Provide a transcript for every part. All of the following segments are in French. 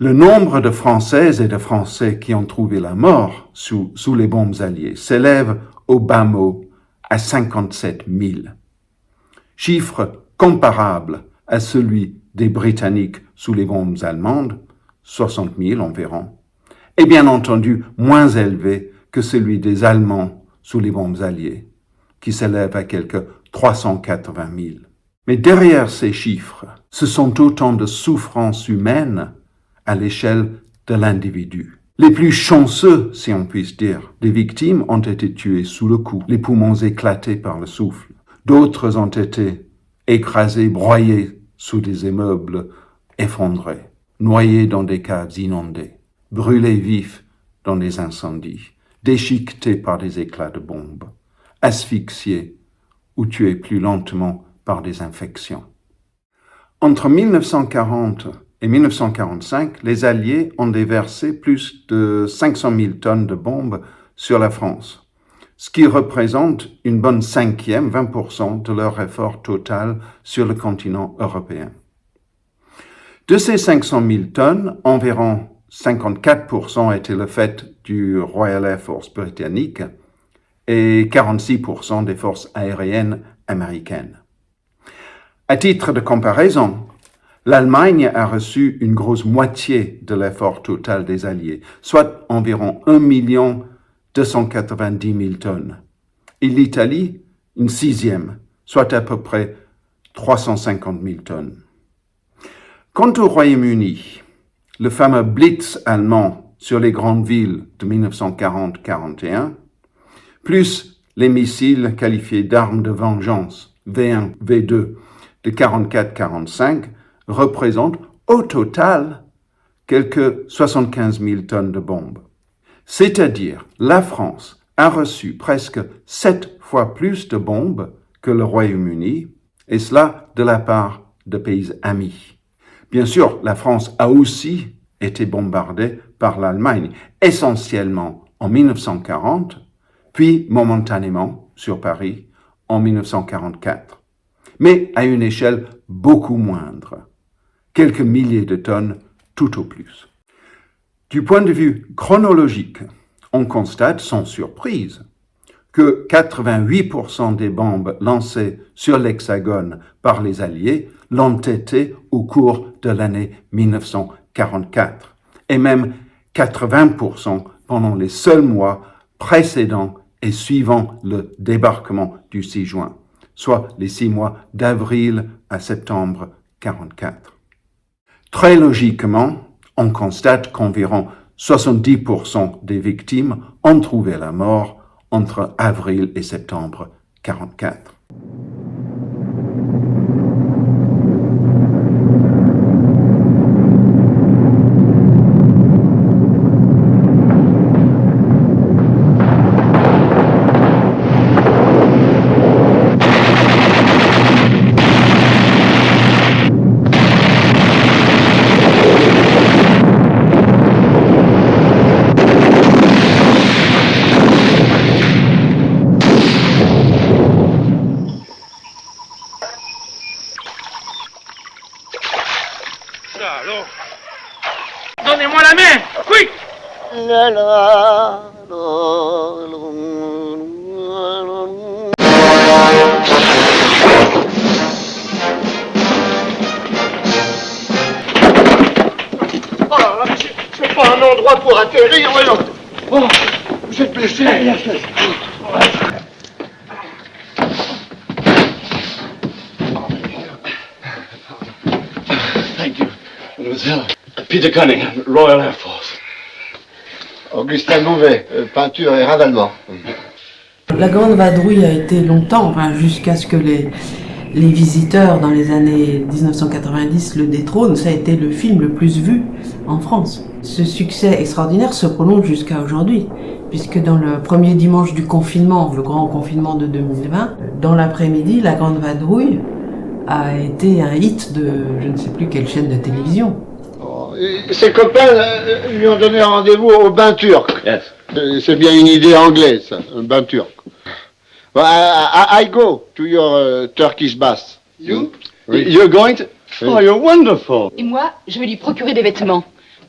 Le nombre de Françaises et de Français qui ont trouvé la mort sous les bombes alliées s'élève au bas mot à 57 000. Chiffre comparable à celui des Britanniques sous les bombes allemandes, 60 000 environ, et bien entendu moins élevé que celui des Allemands sous les bombes alliées, qui s'élève à quelque 380 000. Mais derrière ces chiffres, ce sont autant de souffrances humaines à l'échelle de l'individu. Les plus chanceux, si on puisse dire, des victimes ont été tués sous le coup, les poumons éclatés par le souffle. D'autres ont été écrasés, broyés sous des immeubles effondrés, noyés dans des caves inondées, brûlés vifs dans des incendies, déchiquetés par des éclats de bombes, asphyxiés ou tués plus lentement par des infections. Entre 1940 et 1945, les Alliés ont déversé plus de 500 000 tonnes de bombes sur la France, ce qui représente une bonne 20% de leur effort total sur le continent européen. De ces 500 000 tonnes, environ 54% étaient le fait du Royal Air Force britannique et 46% des forces aériennes américaines. À titre de comparaison, l'Allemagne a reçu une grosse moitié de l'effort total des Alliés, soit environ 1 290 000 tonnes, et l'Italie une sixième, soit à peu près 350 000 tonnes. Quant au Royaume-Uni, le fameux Blitz allemand sur les grandes villes de 1940-41, plus les missiles qualifiés d'armes de vengeance V1, V2 de 44-45, représente au total quelques 75 000 tonnes de bombes. C'est-à-dire, la France a reçu presque 7 fois plus de bombes que le Royaume-Uni, et cela de la part de pays amis. Bien sûr, la France a aussi été bombardée par l'Allemagne, essentiellement en 1940, puis momentanément sur Paris en 1944, mais à une échelle beaucoup moindre. Quelques milliers de tonnes tout au plus. Du point de vue chronologique, on constate sans surprise que 88% des bombes lancées sur l'Hexagone par les Alliés l'ont été au cours de l'année 1944, et même 80% pendant les seuls mois précédents et suivant le débarquement du 6 juin, soit les 6 mois d'avril à septembre 1944. Très logiquement, on constate qu'environ 70% des victimes ont trouvé la mort entre avril et septembre 1944. Allons. Donnez-moi la main, quick. La la la Oh là là, c'est pas un endroit pour atterrir, voyons. Oh, vous êtes blessé. Peter Cunningham, Royal Air Force. Augustin Bouvet, peinture et ravalement. La Grande Vadrouille a été longtemps, enfin, jusqu'à ce que les visiteurs dans les années 1990 le détrônent, ça a été le film le plus vu en France. Ce succès extraordinaire se prolonge jusqu'à aujourd'hui, puisque dans le premier dimanche du confinement, le grand confinement de 2020, dans l'après-midi, La Grande Vadrouille a été un hit de je ne sais plus quelle chaîne de télévision. Ses copains lui ont donné rendez-vous au bain turc. Yes. C'est bien une idée anglaise, ça, un bain turc. Well, I go to your Turkish bath. You? Oui. You're going to... Oh, you're wonderful. Et moi, je vais lui procurer des vêtements.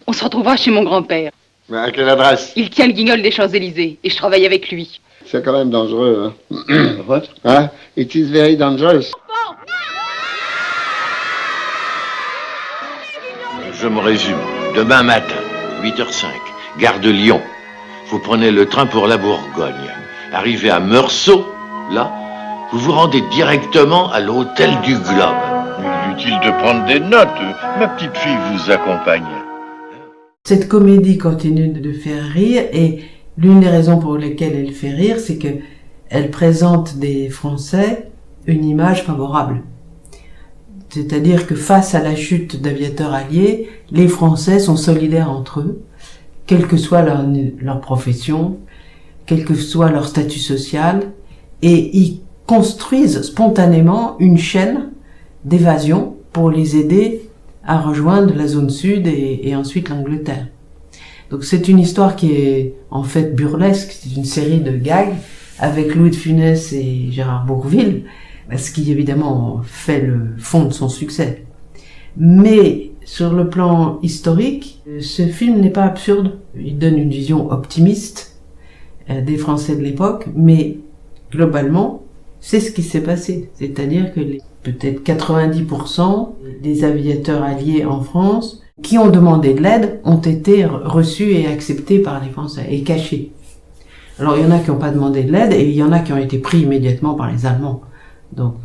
On se retrouvera chez mon grand-père. Mais à quelle adresse? Il tient le guignol des Champs-Élysées et je travaille avec lui. C'est quand même dangereux, hein? What? Hein? It is very dangerous. Je me résume. Demain matin, 8h05, gare de Lyon. Vous prenez le train pour la Bourgogne. Arrivé à Meursault, là, vous vous rendez directement à l'hôtel du Globe. Inutile de prendre des notes. Ma petite fille vous accompagne. Cette comédie continue de faire rire et l'une des raisons pour lesquelles elle fait rire, c'est que elle présente des Français une image favorable. C'est-à-dire que face à la chute d'aviateurs alliés, les Français sont solidaires entre eux, quelle que soit leur profession, quel que soit leur statut social, et ils construisent spontanément une chaîne d'évasion pour les aider à rejoindre la zone sud et ensuite l'Angleterre. Donc c'est une histoire qui est en fait burlesque, c'est une série de gags avec Louis de Funès et Gérard Bourvil, ce qui évidemment fait le fond de son succès. Mais sur le plan historique, ce film n'est pas absurde. Il donne une vision optimiste des Français de l'époque, mais globalement, c'est ce qui s'est passé. C'est-à-dire que peut-être 90% des aviateurs alliés en France qui ont demandé de l'aide ont été reçus et acceptés par les Français et cachés. Alors il y en a qui n'ont pas demandé de l'aide et il y en a qui ont été pris immédiatement par les Allemands. Donc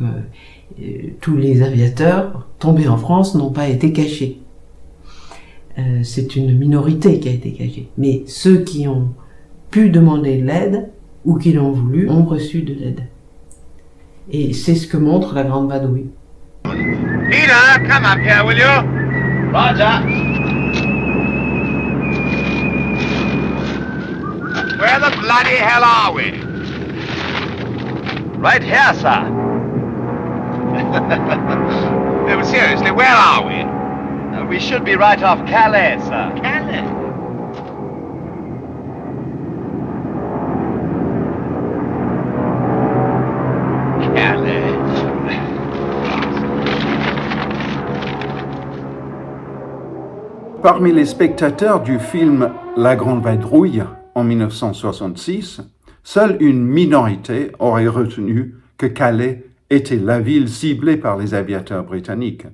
tous les aviateurs tombés en France n'ont pas été cachés. C'est une minorité qui a été cachée. Mais ceux qui ont pu demander de l'aide ou qui l'ont voulu ont reçu de l'aide. Et c'est ce que montre La Grande Vadrouille. Peter, come up here, will you? Roger. Where the bloody hell are we? Right here, sir. No, but seriously, where are we? We should be right off Calais, sir. Calais. Calais. Parmi les spectateurs du film La Grande Vadrouille en 1966, seule une minorité aurait retenu que Calais était la ville ciblée par les aviateurs britanniques,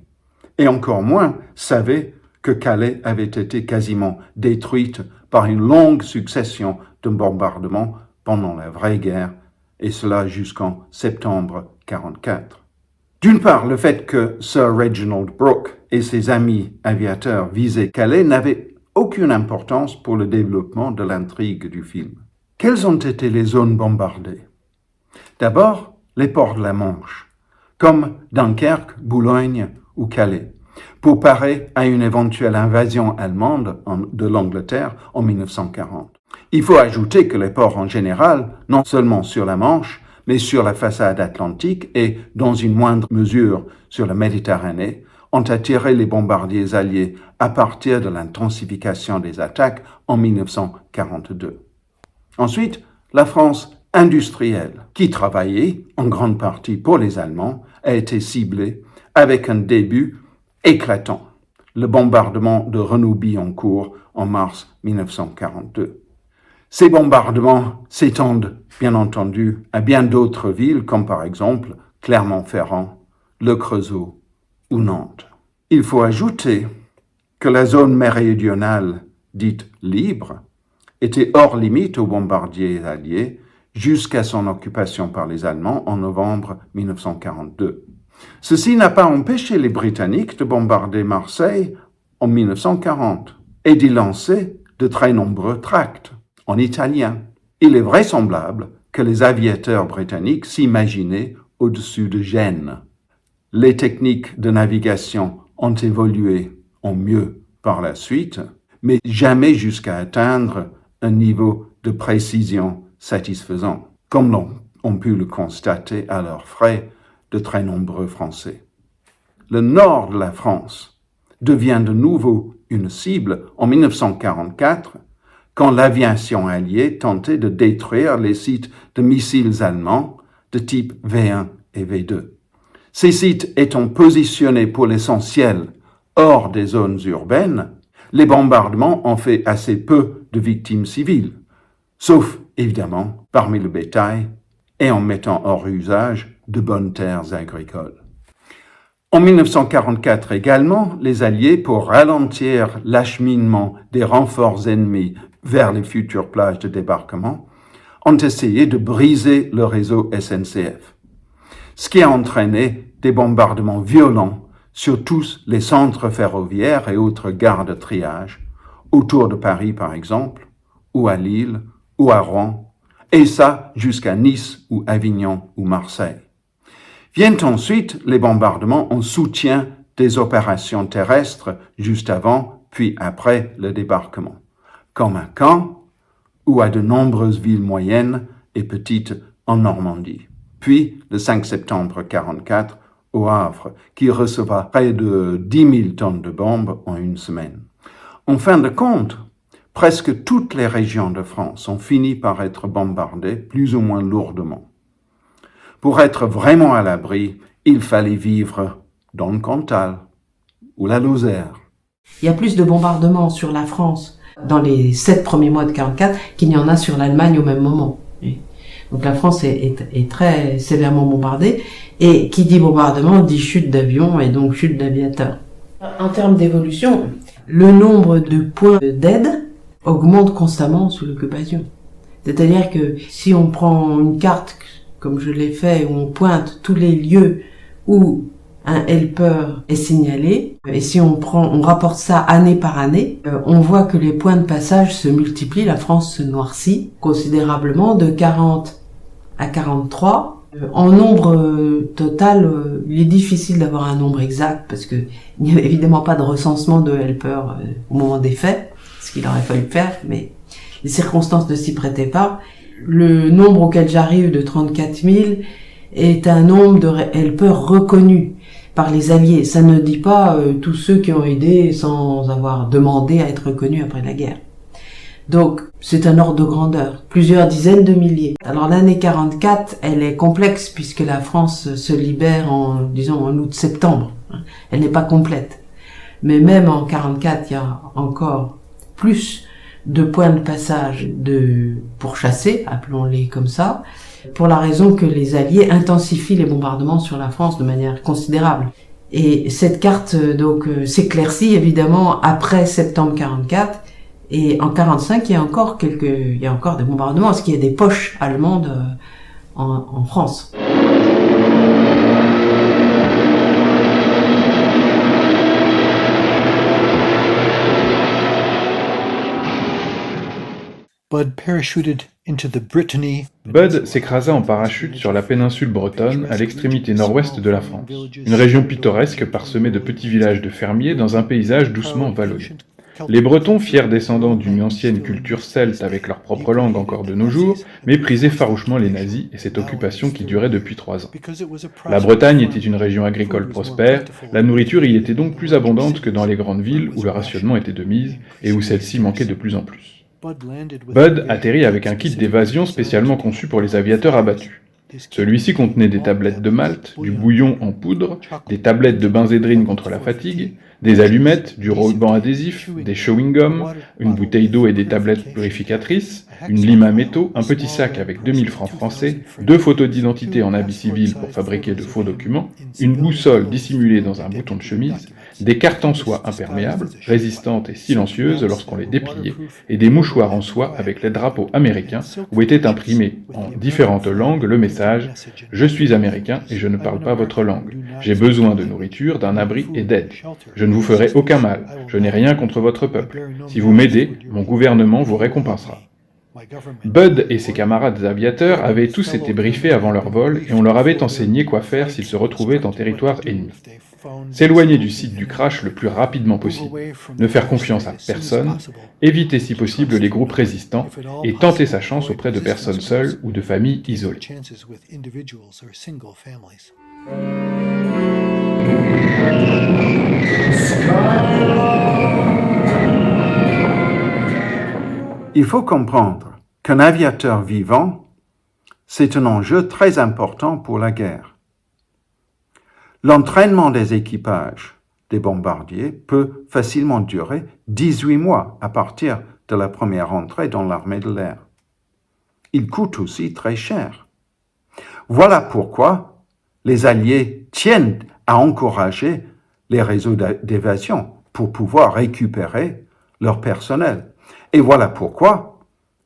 et encore moins savait que Calais avait été quasiment détruite par une longue succession de bombardements pendant la vraie guerre, et cela jusqu'en septembre 1944. D'une part, le fait que Sir Reginald Brooke et ses amis aviateurs visaient Calais n'avait aucune importance pour le développement de l'intrigue du film. Quelles ont été les zones bombardées? D'abord, les ports de la Manche, comme Dunkerque, Boulogne ou Calais, pour parer à une éventuelle invasion allemande de l'Angleterre en 1940. Il faut ajouter que les ports en général, non seulement sur la Manche, mais sur la façade atlantique et, dans une moindre mesure, sur la Méditerranée, ont attiré les bombardiers alliés à partir de l'intensification des attaques en 1942. Ensuite, la France industrielle, qui travaillait en grande partie pour les Allemands, a été ciblée avec un début éclatant, le bombardement de Renault-Billancourt en mars 1942. Ces bombardements s'étendent, bien entendu, à bien d'autres villes, comme par exemple Clermont-Ferrand, Le Creusot ou Nantes. Il faut ajouter que la zone méridionale, dite libre, était hors limite aux bombardiers alliés jusqu'à son occupation par les Allemands en novembre 1942. Ceci n'a pas empêché les Britanniques de bombarder Marseille en 1940 et d'y lancer de très nombreux tracts en italien. Il est vraisemblable que les aviateurs britanniques s'imaginaient au-dessus de Gênes. Les techniques de navigation ont évolué en mieux par la suite, mais jamais jusqu'à atteindre un niveau de précision satisfaisant, comme ont pu le constater à leurs frais de très nombreux Français. Le nord de la France devient de nouveau une cible en 1944, quand l'aviation alliée tentait de détruire les sites de missiles allemands de type V1 et V2. Ces sites étant positionnés pour l'essentiel hors des zones urbaines, les bombardements ont fait assez peu de victimes civiles, sauf évidemment parmi le bétail et en mettant hors usage de bonnes terres agricoles. En 1944 également, les Alliés, pour ralentir l'acheminement des renforts ennemis vers les futures plages de débarquement, ont essayé de briser le réseau SNCF, ce qui a entraîné des bombardements violents sur tous les centres ferroviaires et autres gares de triage, autour de Paris par exemple, ou à Lille, ou à Rouen, et ça jusqu'à Nice ou Avignon ou Marseille. Viennent ensuite les bombardements en soutien des opérations terrestres juste avant puis après le débarquement, comme à Caen ou à de nombreuses villes moyennes et petites en Normandie. Puis, le 5 septembre 1944, au Havre, qui recevra près de 10 000 tonnes de bombes en une semaine. En fin de compte, presque toutes les régions de France ont fini par être bombardées plus ou moins lourdement. Pour être vraiment à l'abri, il fallait vivre dans le Cantal ou la Lozère. Il y a plus de bombardements sur la France dans les 7 premiers mois de 1944 qu'il n'y en a sur l'Allemagne au même moment. Donc la France est très sévèrement bombardée, et qui dit bombardement dit chute d'avions et donc chute d'aviateurs. En termes d'évolution, le nombre de points d'aide augmente constamment sous l'occupation. C'est-à-dire que si on prend une carte, comme je l'ai fait, où on pointe tous les lieux où un helper est signalé, et si on rapporte ça année par année, on voit que les points de passage se multiplient, la France se noircit considérablement, de 40 à 43. En nombre total, il est difficile d'avoir un nombre exact, parce que il n'y avait évidemment pas de recensement de helpers au moment des faits, ce qu'il aurait fallu faire, mais les circonstances ne s'y prêtaient pas. Le nombre auquel j'arrive de 34 000 est un nombre de helpers reconnus par les Alliés. Ça ne dit pas tous ceux qui ont aidé sans avoir demandé à être reconnus après la guerre. Donc, c'est un ordre de grandeur, plusieurs dizaines de milliers. Alors l'année 44, elle est complexe puisque la France se libère en août-septembre. Elle n'est pas complète. Mais même en 44, il y a encore plus de points de passage de pourchassés, appelons-les comme ça, pour la raison que les Alliés intensifient les bombardements sur la France de manière considérable. Et cette carte s'éclaircit évidemment après septembre 44, et en 45 il y a encore des bombardements, parce qu'il y a des poches allemandes en France. Bud s'écrasa en parachute sur la péninsule bretonne, à l'extrémité nord-ouest de la France, une région pittoresque parsemée de petits villages de fermiers dans un paysage doucement vallonné. Les Bretons, fiers descendants d'une ancienne culture celte avec leur propre langue encore de nos jours, méprisaient farouchement les nazis et cette occupation qui durait depuis 3 ans. La Bretagne était une région agricole prospère, la nourriture y était donc plus abondante que dans les grandes villes où le rationnement était de mise et où celle-ci manquait de plus en plus. Bud atterrit avec un kit d'évasion spécialement conçu pour les aviateurs abattus. Celui-ci contenait des tablettes de malt, du bouillon en poudre, des tablettes de benzédrine contre la fatigue, des allumettes, du ruban adhésif, des chewing-gums, une bouteille d'eau et des tablettes purificatrices, une lime à métaux, un petit sac avec 2000 francs français, 2 photos d'identité en habit civil pour fabriquer de faux documents, une boussole dissimulée dans un bouton de chemise, des cartes en soie imperméables, résistantes et silencieuses lorsqu'on les dépliait, et des mouchoirs en soie avec les drapeaux américains où était imprimé en différentes langues le message « Je suis américain et je ne parle pas votre langue. J'ai besoin de nourriture, d'un abri et d'aide. Je ne vous ferai aucun mal. Je n'ai rien contre votre peuple. Si vous m'aidez, mon gouvernement vous récompensera. » Bud et ses camarades aviateurs avaient tous été briefés avant leur vol et on leur avait enseigné quoi faire s'ils se retrouvaient en territoire ennemi. S'éloigner du site du crash le plus rapidement possible, ne faire confiance à personne, éviter si possible les groupes résistants et tenter sa chance auprès de personnes seules ou de familles isolées. Il faut comprendre qu'un aviateur vivant, c'est un enjeu très important pour la guerre. L'entraînement des équipages des bombardiers peut facilement durer 18 mois à partir de la première entrée dans l'armée de l'air. Il coûte aussi très cher. Voilà pourquoi les Alliés tiennent à encourager les réseaux d'évasion pour pouvoir récupérer leur personnel. Et voilà pourquoi,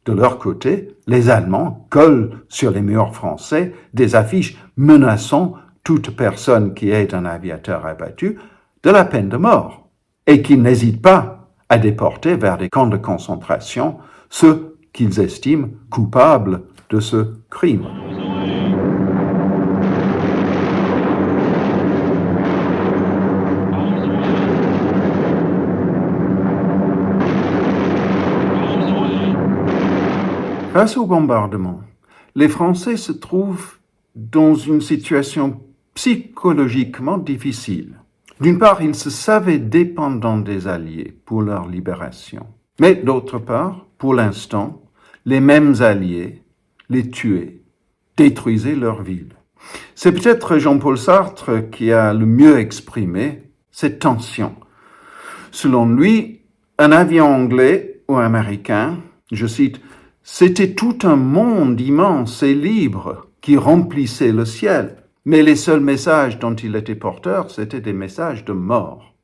de leur côté, les Allemands collent sur les murs français des affiches menaçant toute personne qui est un aviateur abattu de la peine de mort et qui n'hésitent pas à déporter vers des camps de concentration ceux qu'ils estiment coupables de ce crime. Face au bombardement, les Français se trouvent dans une situation psychologiquement difficile. D'une part, ils se savaient dépendants des Alliés pour leur libération. Mais d'autre part, pour l'instant, les mêmes Alliés les tuaient, détruisaient leur ville. C'est peut-être Jean-Paul Sartre qui a le mieux exprimé cette tension. Selon lui, un avion anglais ou américain, je cite, « C'était tout un monde immense et libre qui remplissait le ciel, mais les seuls messages dont il était porteur, c'étaient des messages de mort. »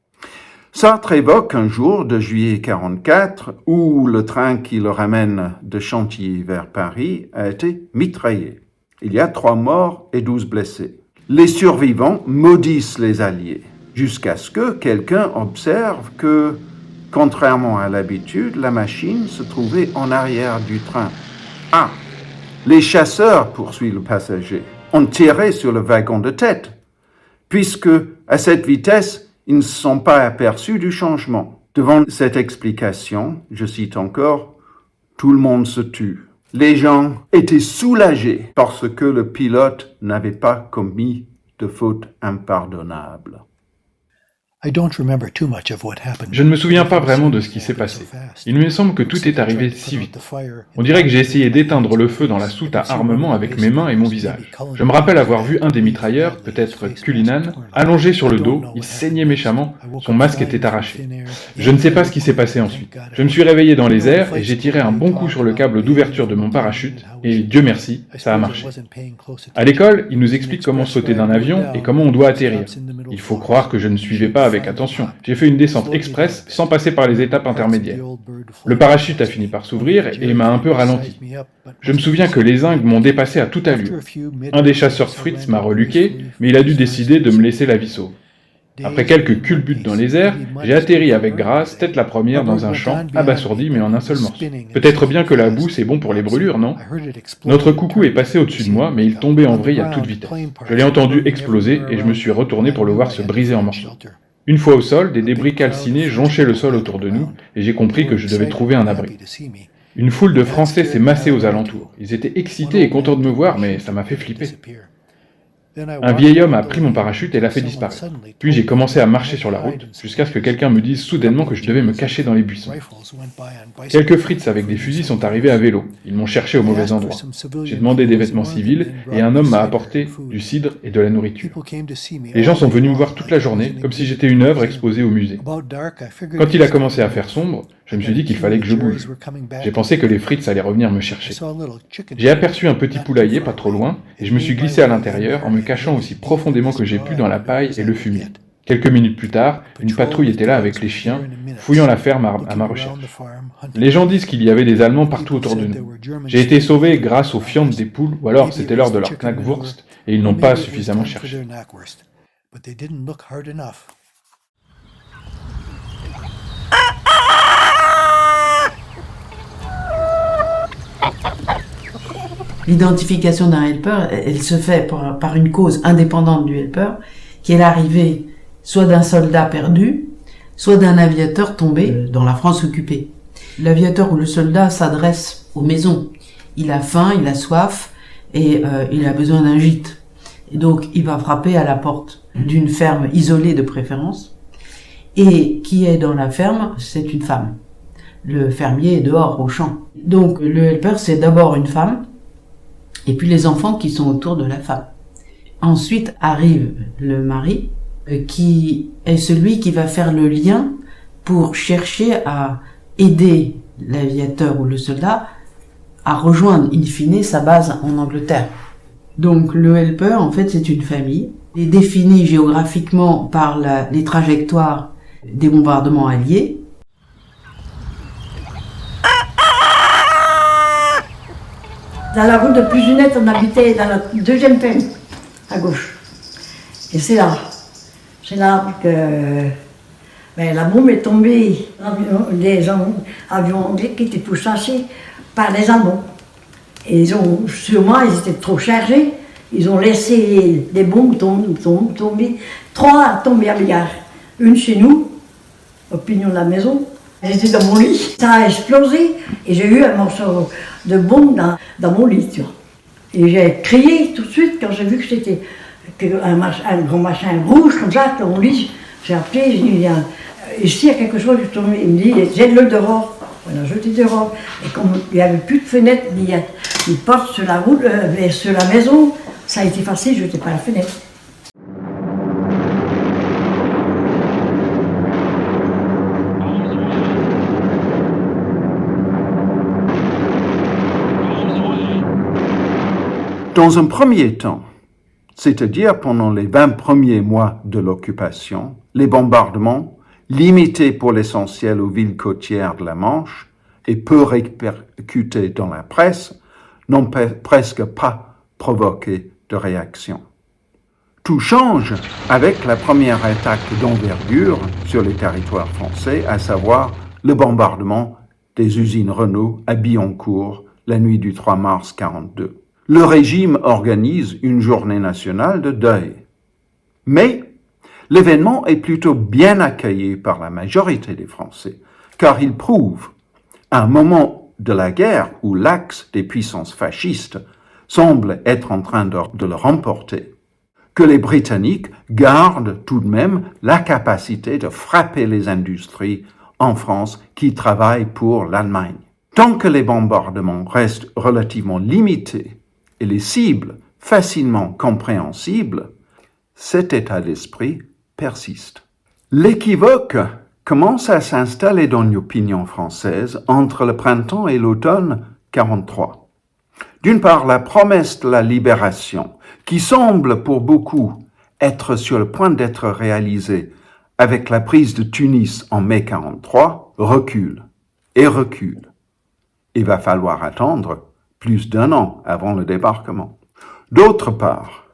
Sartre évoque un jour de juillet 1944 où le train qui le ramène de Chantilly vers Paris a été mitraillé. Il y a 3 morts et 12 blessés. Les survivants maudissent les Alliés, jusqu'à ce que quelqu'un observe que, contrairement à l'habitude, la machine se trouvait en arrière du train. Ah, les chasseurs, poursuit le passager, ont tiré sur le wagon de tête, puisque, à cette vitesse, ils ne se sont pas aperçus du changement. Devant cette explication, je cite encore, « Tout le monde se tue. » Les gens étaient soulagés parce que le pilote n'avait pas commis de faute impardonnable. Je ne me souviens pas vraiment de ce qui s'est passé. Il me semble que tout est arrivé si vite. On dirait que j'ai essayé d'éteindre le feu dans la soute à armement avec mes mains et mon visage. Je me rappelle avoir vu un des mitrailleurs, peut-être Cullinan, allongé sur le dos, il saignait méchamment, son masque était arraché. Je ne sais pas ce qui s'est passé ensuite. Je me suis réveillé dans les airs et j'ai tiré un bon coup sur le câble d'ouverture de mon parachute, et Dieu merci, ça a marché. À l'école, ils nous expliquent comment sauter d'un avion et comment on doit atterrir. Il faut croire que je ne suivais pas avec attention. J'ai fait une descente express sans passer par les étapes intermédiaires. Le parachute a fini par s'ouvrir et m'a un peu ralenti. Je me souviens que les zingues m'ont dépassé à toute allure. Un des chasseurs Fritz m'a reluqué, mais il a dû décider de me laisser la vie sauve. Après quelques culbutes dans les airs, j'ai atterri avec grâce, tête la première, dans un champ, abasourdi mais en un seul morceau. Peut-être bien que la boue c'est bon pour les brûlures, non? Notre coucou est passé au-dessus de moi, mais il tombait en vrille à toute vitesse. Je l'ai entendu exploser et je me suis retourné pour le voir se briser en morceaux. Une fois au sol, des débris calcinés jonchaient le sol autour de nous, et j'ai compris que je devais trouver un abri. Une foule de Français s'est massée aux alentours. Ils étaient excités et contents de me voir, mais ça m'a fait flipper. Un vieil homme a pris mon parachute et l'a fait disparaître. Puis j'ai commencé à marcher sur la route, jusqu'à ce que quelqu'un me dise soudainement que je devais me cacher dans les buissons. Quelques Fritz avec des fusils sont arrivés à vélo. Ils m'ont cherché au mauvais endroit. J'ai demandé des vêtements civils, et un homme m'a apporté du cidre et de la nourriture. Les gens sont venus me voir toute la journée, comme si j'étais une œuvre exposée au musée. Quand il a commencé à faire sombre, je me suis dit qu'il fallait que je bouge. J'ai pensé que les Fritz allaient revenir me chercher. J'ai aperçu un petit poulailler pas trop loin, et je me suis glissé à l'intérieur en me cachant aussi profondément que j'ai pu dans la paille et le fumier. Quelques minutes plus tard, une patrouille était là avec les chiens, fouillant la ferme à ma recherche. Les gens disent qu'il y avait des Allemands partout autour de nous. J'ai été sauvé grâce aux fientes des poules, ou alors c'était l'heure de leur knackwurst, et ils n'ont pas suffisamment cherché. L'identification d'un helper, elle se fait par une cause indépendante du helper, qui est l'arrivée soit d'un soldat perdu, soit d'un aviateur tombé dans la France occupée. L'aviateur ou le soldat s'adresse aux maisons. Il a faim, il a soif et il a besoin d'un gîte. Et donc il va frapper à la porte d'une ferme isolée de préférence. Et qui est dans la ferme, c'est une femme. Le fermier est dehors au champ. Donc le helper, c'est d'abord une femme, et puis les enfants qui sont autour de la femme. Ensuite arrive le mari, qui est celui qui va faire le lien pour chercher à aider l'aviateur ou le soldat à rejoindre in fine sa base en Angleterre. Donc le helper, en fait, c'est une famille, est définie géographiquement par les trajectoires des bombardements alliés. Dans la rue de Puzunette, on habitait dans la deuxième ferme, à gauche. Et c'est là que la bombe est tombée. Les avions anglais qui étaient pourchassés par les Allemands. Et sûrement, ils étaient trop chargés. Ils ont laissé les bombes tomber. 3 tombées à milliards. Une chez nous, au pignon de la maison. J'étais dans mon lit. Ça a explosé et j'ai eu un morceau de bombe dans mon lit, tu vois. Et j'ai crié tout de suite quand j'ai vu que c'était un grand machin rouge comme ça dans mon lit. J'ai appelé, j'ai dit, ici il y a quelque chose, il me dit, jette-le dehors. On a jeté dehors. Et comme il n'y avait plus de fenêtre, ni porte sur la route, sur la maison, ça a été facile, je n'étais pas à la fenêtre. Dans un premier temps, c'est-à-dire pendant les 20 premiers mois de l'occupation, les bombardements, limités pour l'essentiel aux villes côtières de la Manche et peu répercutés dans la presse, n'ont presque pas provoqué de réaction. Tout change avec la première attaque d'envergure sur les territoires français, à savoir le bombardement des usines Renault à Billancourt la nuit du 3 mars 1942. Le régime organise une journée nationale de deuil. Mais l'événement est plutôt bien accueilli par la majorité des Français, car il prouve, à un moment de la guerre où l'axe des puissances fascistes semble être en train de le remporter, que les Britanniques gardent tout de même la capacité de frapper les industries en France qui travaillent pour l'Allemagne. Tant que les bombardements restent relativement limités et les cibles facilement compréhensibles, cet état d'esprit persiste. L'équivoque commence à s'installer dans l'opinion française entre le printemps et l'automne 1943. D'une part, la promesse de la libération, qui semble pour beaucoup être sur le point d'être réalisée avec la prise de Tunis en mai 1943, recule. Il va falloir attendre plus d'1 an avant le débarquement. D'autre part,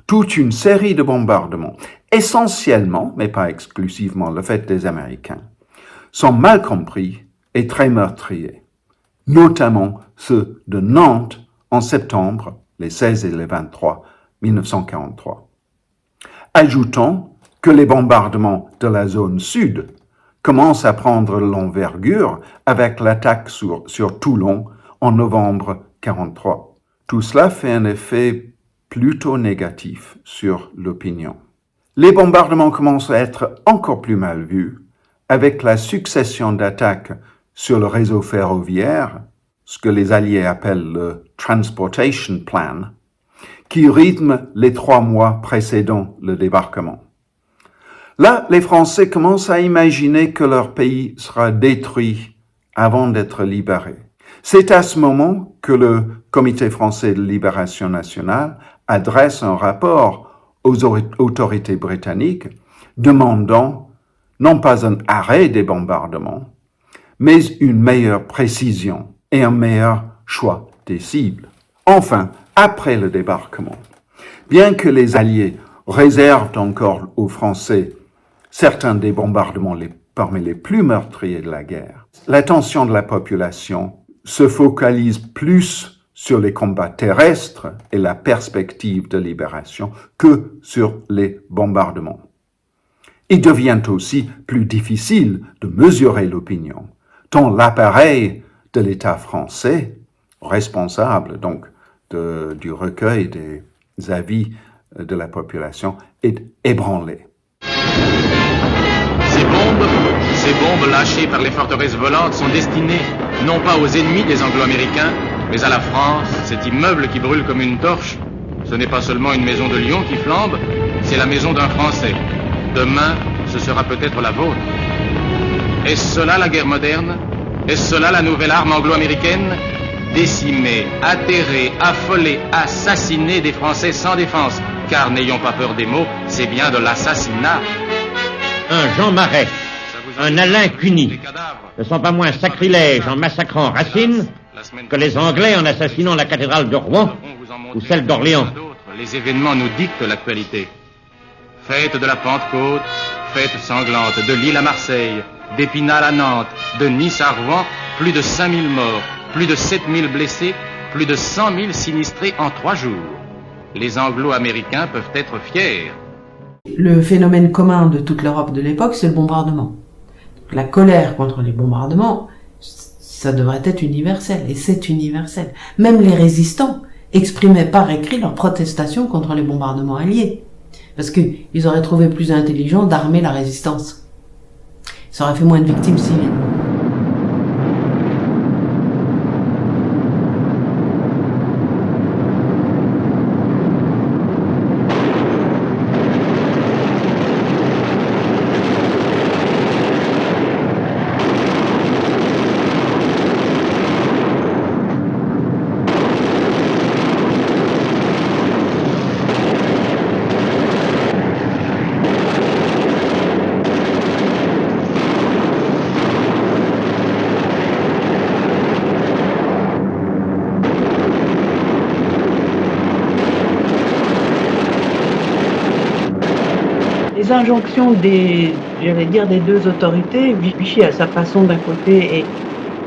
toute une série de bombardements, essentiellement, mais pas exclusivement, le fait des Américains, sont mal compris et très meurtriers, notamment ceux de Nantes en septembre, les 16 et les 23 1943. Ajoutons que les bombardements de la zone sud commencent à prendre l'envergure avec l'attaque sur Toulon en novembre 1943. Tout cela fait un effet plutôt négatif sur l'opinion. Les bombardements commencent à être encore plus mal vus avec la succession d'attaques sur le réseau ferroviaire, ce que les Alliés appellent le Transportation Plan, qui rythme les 3 mois précédant le débarquement. Là, les Français commencent à imaginer que leur pays sera détruit avant d'être libéré. C'est à ce moment que le Comité français de libération nationale adresse un rapport aux autorités britanniques demandant non pas un arrêt des bombardements, mais une meilleure précision et un meilleur choix des cibles. Enfin, après le débarquement, bien que les Alliés réservent encore aux Français certains des bombardements parmi les plus meurtriers de la guerre, l'attention de la population se focalise plus sur les combats terrestres et la perspective de libération que sur les bombardements. Il devient aussi plus difficile de mesurer l'opinion, tant l'appareil de l'État français, responsable donc du recueil des avis de la population, est ébranlé. Ces bombes lâchées par les forteresses volantes sont destinées non pas aux ennemis des Anglo-Américains, mais à la France. Cet immeuble qui brûle comme une torche, ce n'est pas seulement une maison de Lyon qui flambe, c'est la maison d'un Français. Demain, ce sera peut-être la vôtre. Est-ce cela la guerre moderne? Est-ce cela la nouvelle arme anglo-américaine? Décimer, atterrer, affoler, assassiner des Français sans défense. Car n'ayons pas peur des mots, c'est bien de l'assassinat. Un Jean Marais, un Alain Cuny ne sont pas moins sacrilèges en massacrant Racine que les Anglais en assassinant la cathédrale de Rouen ou celle d'Orléans. Les événements nous dictent l'actualité. Fête de la Pentecôte, fête sanglante de Lille à Marseille, d'Épinal à Nantes, de Nice à Rouen, plus de 5000 morts, plus de 7000 blessés, plus de 100 000 sinistrés en 3 jours. Les Anglo-Américains peuvent être fiers. Le phénomène commun de toute l'Europe de l'époque, c'est le bombardement. La colère contre les bombardements, ça devrait être universel, et c'est universel. Même les résistants exprimaient par écrit leur protestation contre les bombardements alliés, parce qu'ils auraient trouvé plus intelligent d'armer la résistance. Ça aurait fait moins de victimes civiles. Les injonctions des deux autorités, Vichy à sa façon d'un côté et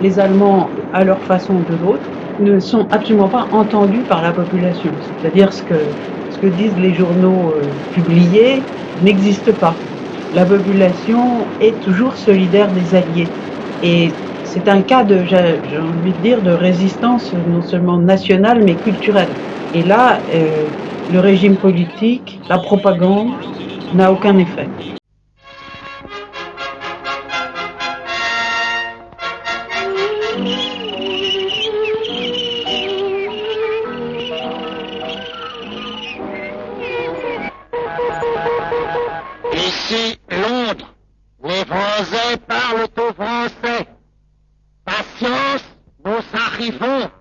les Allemands à leur façon de l'autre, ne sont absolument pas entendues par la population. C'est-à-dire ce que disent les journaux publiés n'existe pas. La population est toujours solidaire des Alliés. Et c'est un cas j'ai envie de dire, de résistance non seulement nationale mais culturelle. Et là, le régime politique, la propagande, n'a aucun effet. Ici, Londres. Les Français parlent aux Français. Patience, nous arrivons.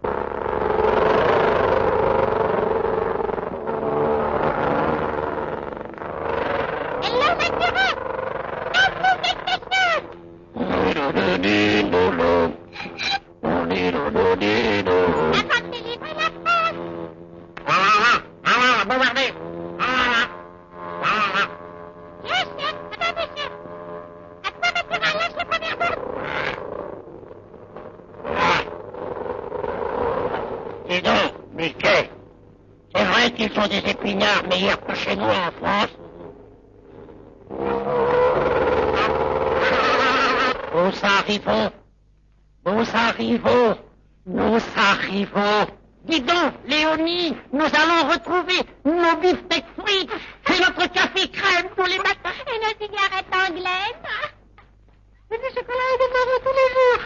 Dis donc, Mickey, c'est vrai qu'ils sont des épinards meilleurs que chez nous en France. Nous arrivons, nous arrivons, nous arrivons. Dis donc, Léonie, nous allons retrouver nos beefsteaks frites et notre café crème tous les matins. Et nos cigarettes anglaises. Et du chocolat et des marrons tous les jours.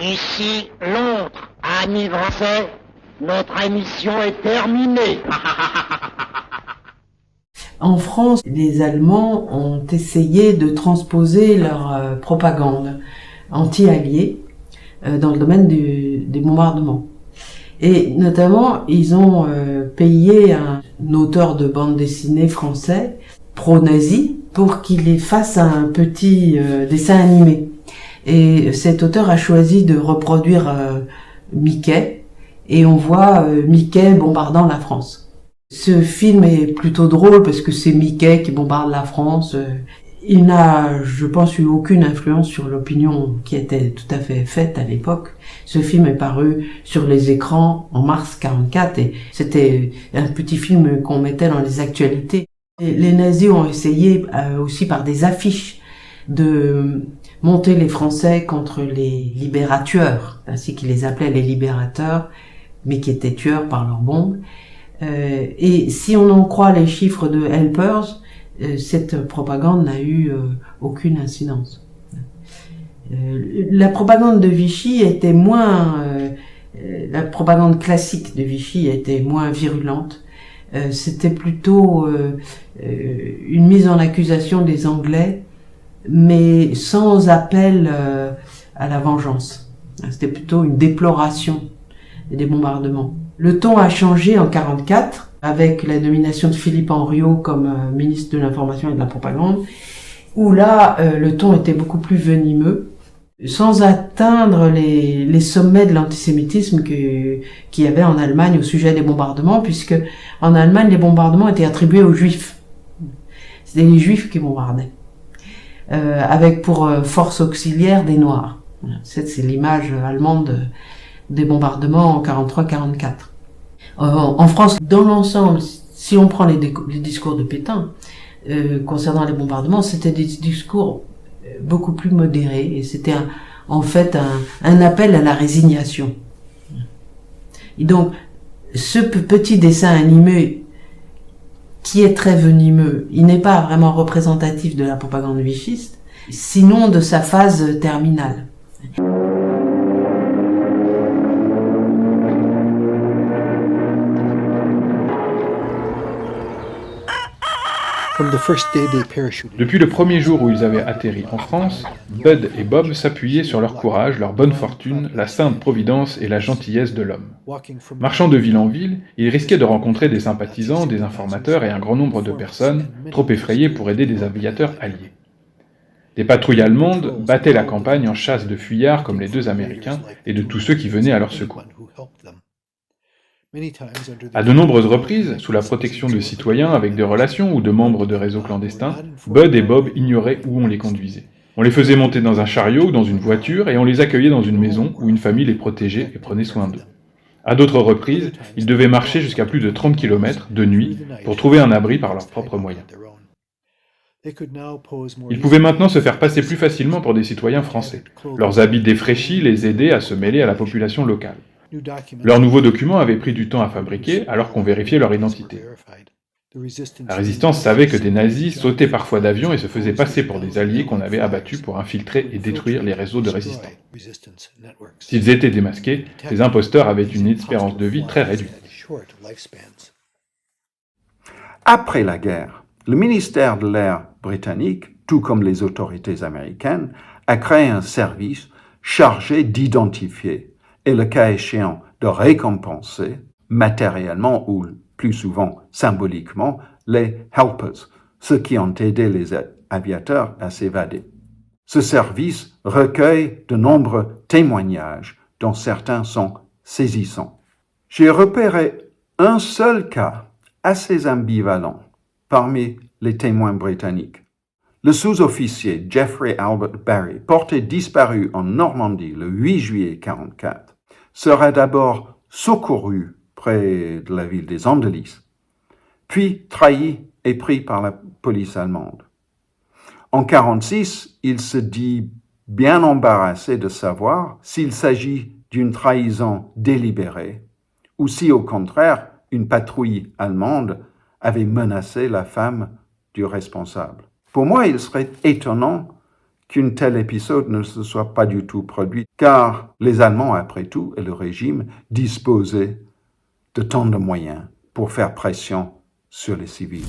Ici, Londres. Amis français, notre émission est terminée. En France, les Allemands ont essayé de transposer leur propagande anti-alliée dans le domaine des bombardements. Et notamment, ils ont payé un auteur de bande dessinée français, pro-nazi, pour qu'il fasse un petit dessin animé. Et cet auteur a choisi de reproduire Mickey, et on voit Mickey bombardant la France. Ce film est plutôt drôle parce que c'est Mickey qui bombarde la France. Il n'a, je pense, eu aucune influence sur l'opinion qui était tout à fait faite à l'époque. Ce film est paru sur les écrans en mars 44 et c'était un petit film qu'on mettait dans les actualités. Et les nazis ont essayé aussi par des affiches de monter les Français contre les libérateurs, ainsi qu'ils les appelaient les libérateurs, mais qui étaient tueurs par leurs bombes. Et si on en croit les chiffres de Helpers, cette propagande n'a eu aucune incidence. La propagande de Vichy était moins... la propagande classique de Vichy était moins virulente. C'était plutôt une mise en accusation des Anglais, mais sans appel à la vengeance. C'était plutôt une déploration des bombardements. Le ton a changé en 1944, avec la nomination de Philippe Henriot comme ministre de l'Information et de la Propagande, où là, le ton était beaucoup plus venimeux, sans atteindre les sommets de l'antisémitisme qu'il y avait en Allemagne au sujet des bombardements, puisque en Allemagne, les bombardements étaient attribués aux Juifs. C'était les Juifs qui bombardaient, avec pour force auxiliaire des Noirs. C'est l'image allemande des bombardements en 43-44. En France, dans l'ensemble, si on prend les discours de Pétain concernant les bombardements, c'était des discours beaucoup plus modérés et c'était en fait un appel à la résignation. Et donc, ce petit dessin animé qui est très venimeux, il n'est pas vraiment représentatif de la propagande vichiste, sinon de sa phase terminale. Depuis le premier jour où ils avaient atterri en France, Bud et Bob s'appuyaient sur leur courage, leur bonne fortune, la sainte providence et la gentillesse de l'homme. Marchant de ville en ville, ils risquaient de rencontrer des sympathisants, des informateurs et un grand nombre de personnes, trop effrayées pour aider des aviateurs alliés. Des patrouilles allemandes battaient la campagne en chasse de fuyards comme les deux Américains et de tous ceux qui venaient à leur secours. À de nombreuses reprises, sous la protection de citoyens avec des relations ou de membres de réseaux clandestins, Bud et Bob ignoraient où on les conduisait. On les faisait monter dans un chariot ou dans une voiture et on les accueillait dans une maison où une famille les protégeait et prenait soin d'eux. À d'autres reprises, ils devaient marcher jusqu'à plus de 30 km de nuit pour trouver un abri par leurs propres moyens. Ils pouvaient maintenant se faire passer plus facilement pour des citoyens français. Leurs habits défraîchis les aidaient à se mêler à la population locale. Leurs nouveaux documents avaient pris du temps à fabriquer alors qu'on vérifiait leur identité. La résistance savait que des nazis sautaient parfois d'avions et se faisaient passer pour des alliés qu'on avait abattus pour infiltrer et détruire les réseaux de résistants. S'ils étaient démasqués, ces imposteurs avaient une espérance de vie très réduite. Après la guerre, le ministère de l'Air britannique, tout comme les autorités américaines, a créé un service chargé d'identifier et le cas échéant de récompenser matériellement ou plus souvent symboliquement les helpers, ceux qui ont aidé les aviateurs à s'évader. Ce service recueille de nombreux témoignages dont certains sont saisissants. J'ai repéré un seul cas assez ambivalent parmi les témoins britanniques. Le sous-officier Jeffrey Albert Barry, porté disparu en Normandie le 8 juillet 1944, sera d'abord secouru près de la ville des Andelys, puis trahi et pris par la police allemande. En 1946, il se dit bien embarrassé de savoir s'il s'agit d'une trahison délibérée ou si, au contraire, une patrouille allemande avait menacé la femme du responsable. Pour moi, il serait étonnant qu'un tel épisode ne se soit pas du tout produit, car les Allemands, après tout, et le régime, disposaient de tant de moyens pour faire pression sur les civils.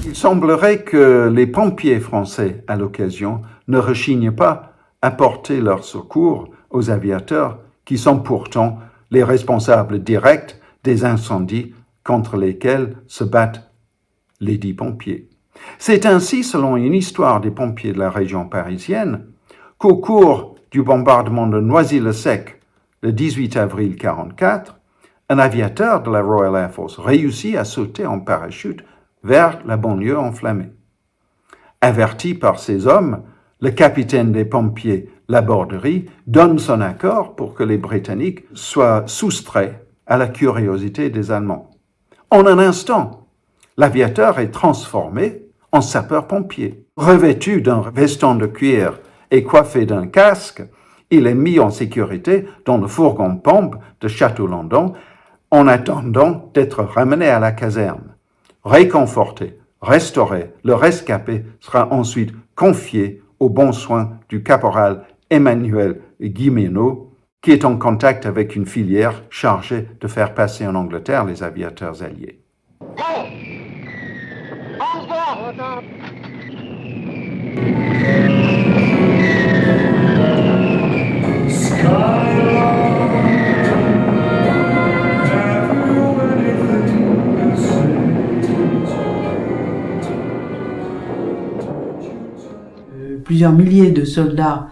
Il semblerait que les pompiers français, à l'occasion, ne rechignent pas à porter leur secours aux aviateurs qui sont pourtant les responsables directs des incendies contre lesquels se battent les 10 pompiers. C'est ainsi, selon une histoire des pompiers de la région parisienne, qu'au cours du bombardement de Noisy-le-Sec le 18 avril 1944, un aviateur de la Royal Air Force réussit à sauter en parachute vers la banlieue enflammée. Averti par ses hommes, le capitaine des pompiers Laborderie donne son accord pour que les Britanniques soient soustraits à la curiosité des Allemands. En un instant, l'aviateur est transformé en sapeur-pompier. Revêtu d'un veston de cuir et coiffé d'un casque, il est mis en sécurité dans le fourgon-pompe de Château-Landon en attendant d'être ramené à la caserne. Réconforté, restauré, le rescapé sera ensuite confié aux bons soins du caporal Emmanuel Guilleminault, qui est en contact avec une filière chargée de faire passer en Angleterre les aviateurs alliés. Plusieurs milliers de soldats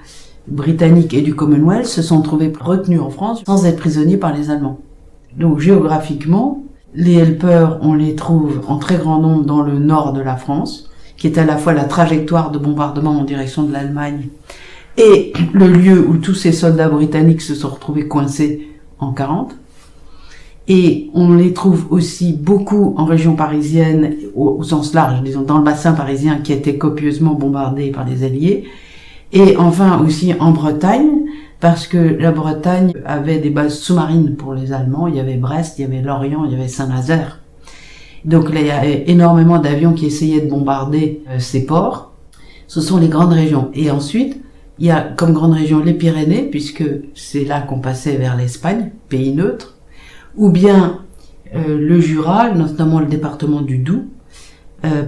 britanniques et du Commonwealth se sont trouvés retenus en France sans être prisonniers par les Allemands. Donc géographiquement, les helpers, on les trouve en très grand nombre dans le nord de la France, qui est à la fois la trajectoire de bombardement en direction de l'Allemagne et le lieu où tous ces soldats britanniques se sont retrouvés coincés en 40. Et on les trouve aussi beaucoup en région parisienne, au sens large, disons, dans le bassin parisien qui a été copieusement bombardé par les Alliés. Et enfin aussi en Bretagne, parce que la Bretagne avait des bases sous-marines pour les Allemands. Il y avait Brest, il y avait Lorient, il y avait Saint-Nazaire. Donc là, il y a énormément d'avions qui essayaient de bombarder ces ports. Ce sont les grandes régions. Et ensuite, il y a comme grande région les Pyrénées, puisque c'est là qu'on passait vers l'Espagne, pays neutre, ou bien le Jura, notamment le département du Doubs,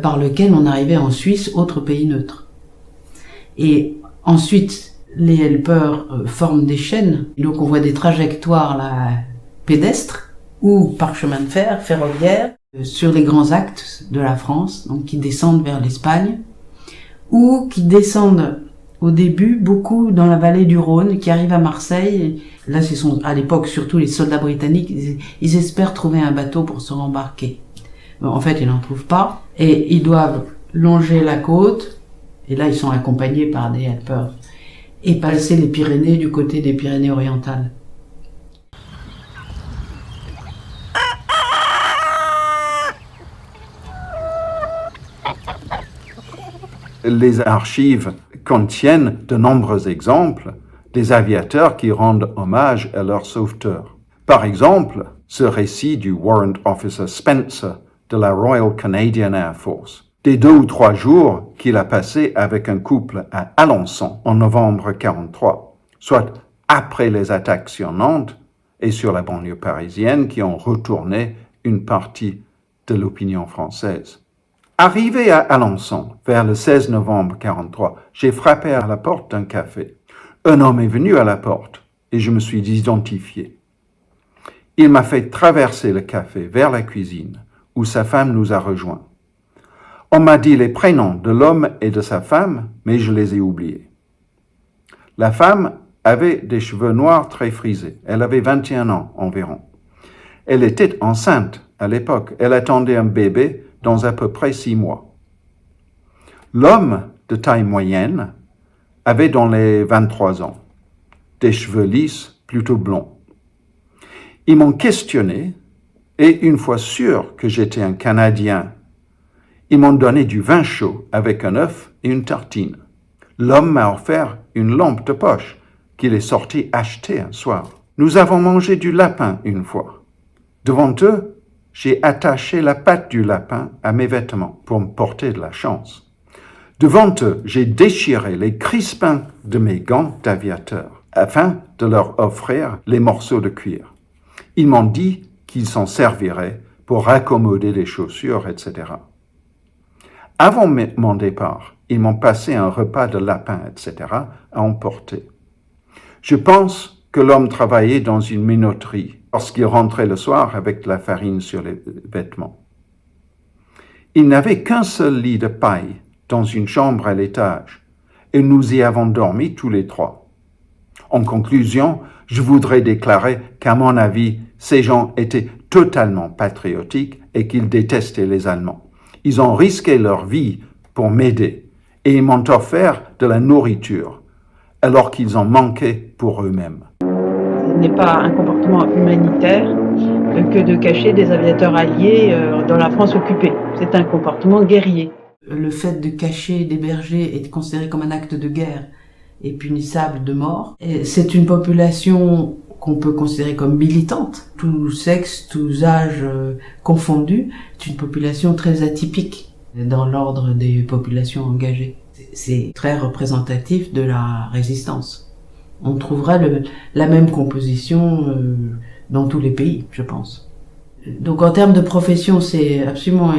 par lequel on arrivait en Suisse, autre pays neutre. Et ensuite, les helpers forment des chaînes, donc on voit des trajectoires là, pédestres ou par chemin de fer, ferroviaire, sur les grands axes de la France, donc qui descendent vers l'Espagne, ou qui descendent au début beaucoup dans la vallée du Rhône, qui arrivent à Marseille. Là, ce sont à l'époque surtout les soldats britanniques, ils espèrent trouver un bateau pour se rembarquer. Bon, en fait, ils n'en trouvent pas, et ils doivent longer la côte, et là, ils sont accompagnés par des helpers, et passer les Pyrénées du côté des Pyrénées orientales. Les archives contiennent de nombreux exemples des aviateurs qui rendent hommage à leurs sauveteurs. Par exemple, ce récit du Warrant Officer Spencer de la Royal Canadian Air Force, des 2 ou 3 jours qu'il a passés avec un couple à Alençon en novembre 1943, soit après les attaques sur Nantes et sur la banlieue parisienne qui ont retourné une partie de l'opinion française. Arrivé à Alençon, vers le 16 novembre 1943, j'ai frappé à la porte d'un café. Un homme est venu à la porte et je me suis identifié. Il m'a fait traverser le café vers la cuisine où sa femme nous a rejoints. On m'a dit les prénoms de l'homme et de sa femme, mais je les ai oubliés. La femme avait des cheveux noirs très frisés. Elle avait 21 ans environ. Elle était enceinte à l'époque. Elle attendait un bébé dans à peu près 6 mois. L'homme, de taille moyenne, avait dans les 23 ans, des cheveux lisses, plutôt blonds. Ils m'ont questionné et une fois sûr que j'étais un Canadien, ils m'ont donné du vin chaud avec un œuf et une tartine. L'homme m'a offert une lampe de poche qu'il est sorti acheter un soir. Nous avons mangé du lapin une fois. Devant eux, j'ai attaché la patte du lapin à mes vêtements pour me porter de la chance. Devant eux, j'ai déchiré les crispins de mes gants d'aviateur afin de leur offrir les morceaux de cuir. Ils m'ont dit qu'ils s'en serviraient pour raccommoder les chaussures, etc. Avant mon départ, ils m'ont passé un repas de lapin, etc., à emporter. Je pense que l'homme travaillait dans une minoterie lorsqu'il rentrait le soir avec de la farine sur les vêtements. Il n'avait qu'un seul lit de paille dans une chambre à l'étage, et nous y avons dormi tous les trois. En conclusion, je voudrais déclarer qu'à mon avis, ces gens étaient totalement patriotiques et qu'ils détestaient les Allemands. Ils ont risqué leur vie pour m'aider et ils m'ont offert de la nourriture alors qu'ils en manquaient pour eux-mêmes. Ce n'est pas un comportement humanitaire que de cacher des aviateurs alliés dans la France occupée. C'est un comportement guerrier. Le fait de cacher des bergers est considéré comme un acte de guerre et punissable de mort. Et c'est une population qu'on peut considérer comme militante, tous sexes, tous âges confondus. C'est une population très atypique dans l'ordre des populations engagées. C'est très représentatif de la résistance. On trouvera la même composition dans tous les pays, je pense. Donc en termes de profession, c'est absolument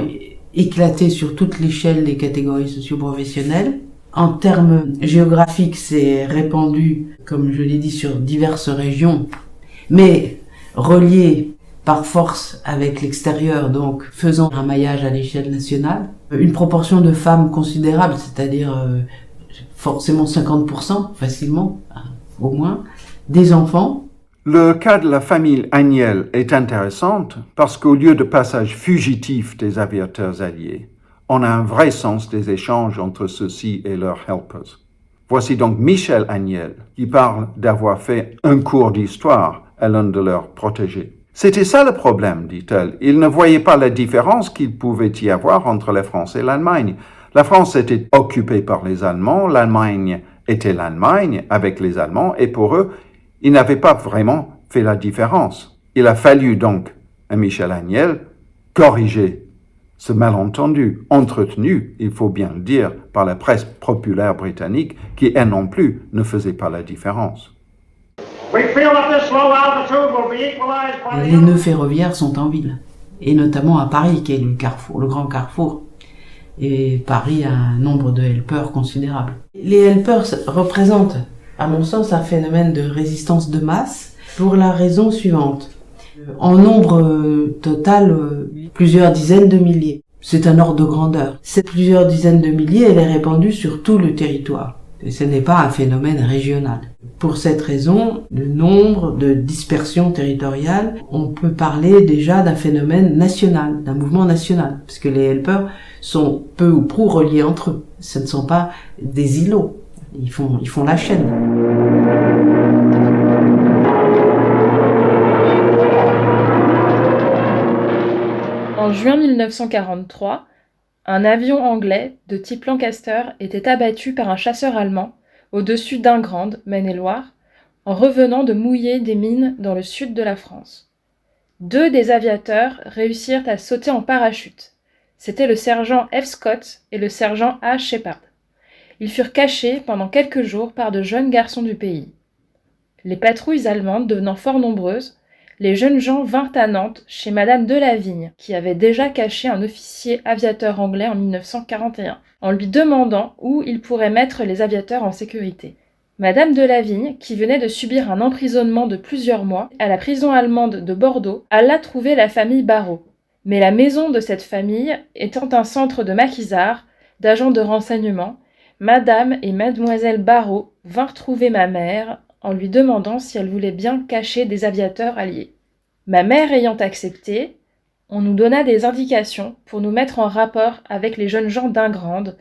éclaté sur toute l'échelle des catégories socio-professionnelles. En termes géographiques, c'est répandu, comme je l'ai dit, sur diverses régions, mais relié par force avec l'extérieur, donc faisant un maillage à l'échelle nationale. Une proportion de femmes considérable, c'est-à-dire forcément 50%, facilement, au moins, des enfants. Le cas de la famille Agnel est intéressant parce qu'au lieu de passage fugitif des aviateurs alliés, on a un vrai sens des échanges entre ceux-ci et leurs helpers. Voici donc Michel Agnel qui parle d'avoir fait un cours d'histoire à l'un de leurs protégés. C'était ça le problème, dit-elle. Il ne voyait pas la différence qu'il pouvait y avoir entre la France et l'Allemagne. La France était occupée par les Allemands, l'Allemagne était l'Allemagne avec les Allemands, et pour eux, ils n'avaient pas vraiment fait la différence. Il a fallu donc à Michel Agnel corriger ce malentendu, entretenu, il faut bien le dire, par la presse populaire britannique, qui, elle non plus, ne faisait pas la différence. Les nœuds ferroviaires sont en ville, et notamment à Paris, qui est le grand carrefour. Et Paris a un nombre de helpers considérable. Les helpers représentent, à mon sens, un phénomène de résistance de masse pour la raison suivante. En nombre total, plusieurs dizaines de milliers. C'est un ordre de grandeur. Ces plusieurs dizaines de milliers, elle est répandue sur tout le territoire. Et ce n'est pas un phénomène régional. Pour cette raison, de nombre, de dispersion territoriale, on peut parler déjà d'un phénomène national, d'un mouvement national, puisque les helpers sont peu ou prou reliés entre eux. Ce ne sont pas des îlots. Ils font la chaîne. En juin 1943, un avion anglais de type Lancaster était abattu par un chasseur allemand au-dessus d'Ingrande, Maine-et-Loire, en revenant de mouiller des mines dans le sud de la France. 2 des aviateurs réussirent à sauter en parachute. C'étaient le sergent F. Scott et le sergent A. Shepard. Ils furent cachés pendant quelques jours par de jeunes garçons du pays. Les patrouilles allemandes devenant fort nombreuses, les jeunes gens vinrent à Nantes chez Madame Delavigne, qui avait déjà caché un officier aviateur anglais en 1941, en lui demandant où il pourrait mettre les aviateurs en sécurité. Madame Delavigne, qui venait de subir un emprisonnement de plusieurs mois à la prison allemande de Bordeaux, alla trouver la famille Barrault. Mais la maison de cette famille étant un centre de maquisards, d'agents de renseignement, Madame et Mademoiselle Barrault vinrent trouver ma mère en lui demandant si elle voulait bien cacher des aviateurs alliés. Ma mère ayant accepté, on nous donna des indications pour nous mettre en rapport avec les jeunes gens d'Ingrande,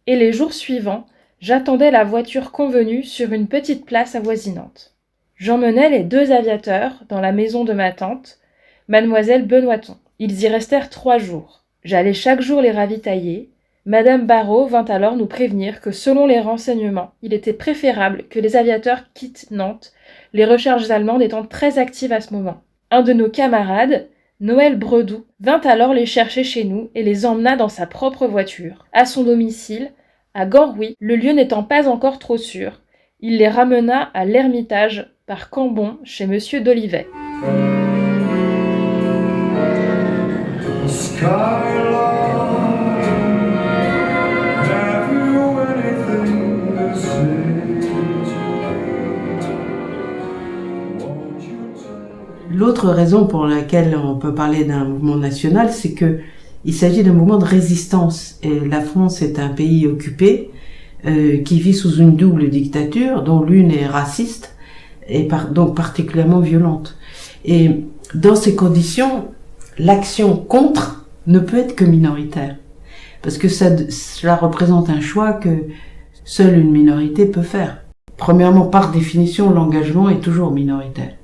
et les jours suivants, j'attendais la voiture convenue sur une petite place avoisinante. J'emmenai les 2 aviateurs dans la maison de ma tante, Mademoiselle Benoîton. Ils y restèrent 3 jours. J'allais chaque jour les ravitailler. Madame Barrault vint alors nous prévenir que selon les renseignements, il était préférable que les aviateurs quittent Nantes, les recherches allemandes étant très actives à ce moment. Un de nos camarades, Noël Bredoux, vint alors les chercher chez nous et les emmena dans sa propre voiture, à son domicile, à Gorouy, le lieu n'étant pas encore trop sûr. Il les ramena à l'Ermitage, par Cambon, chez Monsieur d'Olivet. L'autre raison pour laquelle on peut parler d'un mouvement national, c'est que il s'agit d'un mouvement de résistance. Et la France est un pays occupé qui vit sous une double dictature, dont l'une est raciste et donc particulièrement violente. Et dans ces conditions, l'action contre ne peut être que minoritaire. Parce que cela représente un choix que seule une minorité peut faire. Premièrement, par définition, l'engagement est toujours minoritaire.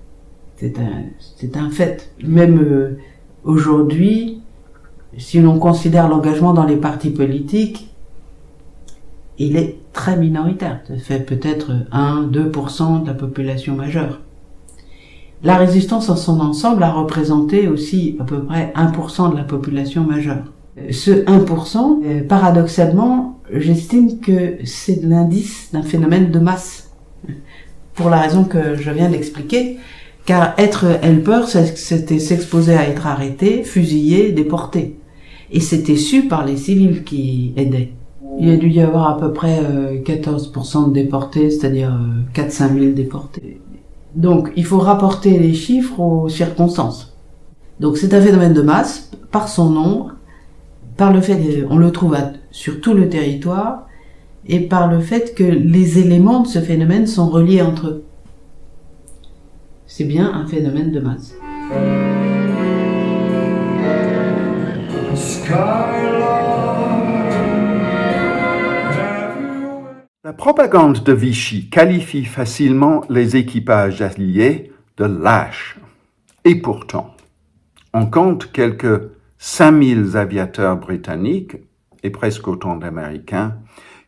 C'est un fait. Même aujourd'hui, si l'on considère l'engagement dans les partis politiques, il est très minoritaire. Ça fait peut-être 1-2% de la population majeure. La résistance en son ensemble a représenté aussi à peu près 1% de la population majeure. Ce 1%, paradoxalement, j'estime que c'est l'indice d'un phénomène de masse. Pour la raison que je viens d'expliquer, car être helper, c'était s'exposer à être arrêté, fusillé, déporté. Et c'était su par les civils qui aidaient. Il y a dû y avoir à peu près 14% de déportés, c'est-à-dire 4-5 000 déportés. Donc, il faut rapporter les chiffres aux circonstances. Donc, c'est un phénomène de masse, par son nom, par le fait qu'on le trouve sur tout le territoire, et par le fait que les éléments de ce phénomène sont reliés entre eux. C'est bien un phénomène de masse. La propagande de Vichy qualifie facilement les équipages alliés de lâches. Et pourtant, on compte quelques 5000 aviateurs britanniques, et presque autant d'Américains,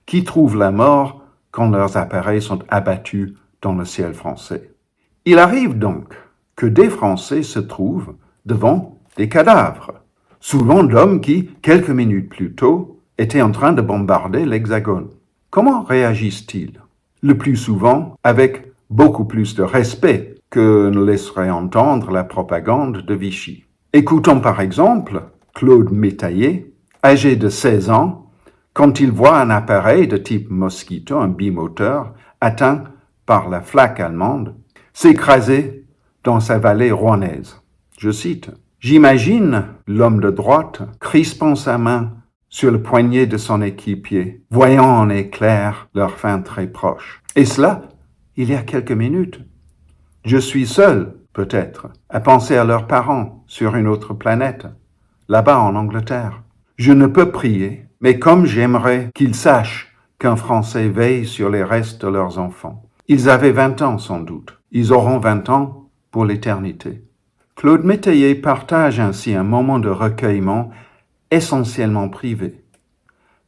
qui trouvent la mort quand leurs appareils sont abattus dans le ciel français. Il arrive donc que des Français se trouvent devant des cadavres, souvent d'hommes qui, quelques minutes plus tôt, étaient en train de bombarder l'Hexagone. Comment réagissent-ils? Le plus souvent avec beaucoup plus de respect que ne laisserait entendre la propagande de Vichy. Écoutons par exemple Claude Métayer, âgé de 16 ans, quand il voit un appareil de type Mosquito, un bimoteur, atteint par la flaque allemande, s'écraser dans sa vallée rouennaise. Je cite, « J'imagine l'homme de droite crispant sa main sur le poignet de son équipier, voyant en éclair leur fin très proche. Et cela, il y a quelques minutes. Je suis seul, peut-être, à penser à leurs parents sur une autre planète, là-bas en Angleterre. Je ne peux prier, mais comme j'aimerais qu'ils sachent qu'un Français veille sur les restes de leurs enfants. Ils avaient 20 ans sans doute. Ils auront 20 ans pour l'éternité. » Claude Métayer partage ainsi un moment de recueillement essentiellement privé.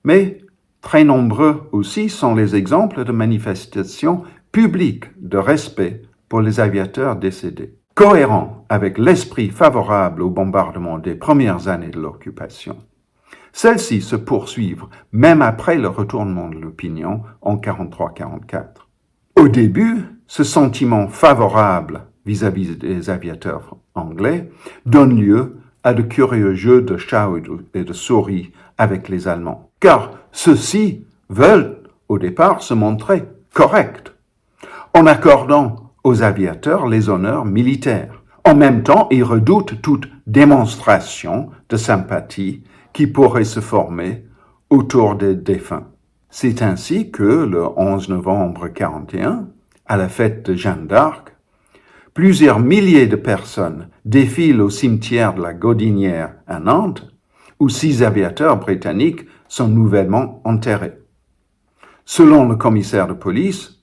Mais très nombreux aussi sont les exemples de manifestations publiques de respect pour les aviateurs décédés. Cohérent avec l'esprit favorable au bombardement des premières années de l'occupation, celles-ci se poursuivent même après le retournement de l'opinion en 43-44. Au début, ce sentiment favorable vis-à-vis des aviateurs anglais donne lieu à de curieux jeux de chats et de souris avec les Allemands, car ceux-ci veulent au départ se montrer corrects, en accordant aux aviateurs les honneurs militaires. En même temps, ils redoutent toute démonstration de sympathie qui pourrait se former autour des défunts. C'est ainsi que, le 11 novembre 1941, à la fête de Jeanne d'Arc, plusieurs milliers de personnes défilent au cimetière de la Gaudinière à Nantes, où 6 aviateurs britanniques sont nouvellement enterrés. Selon le commissaire de police,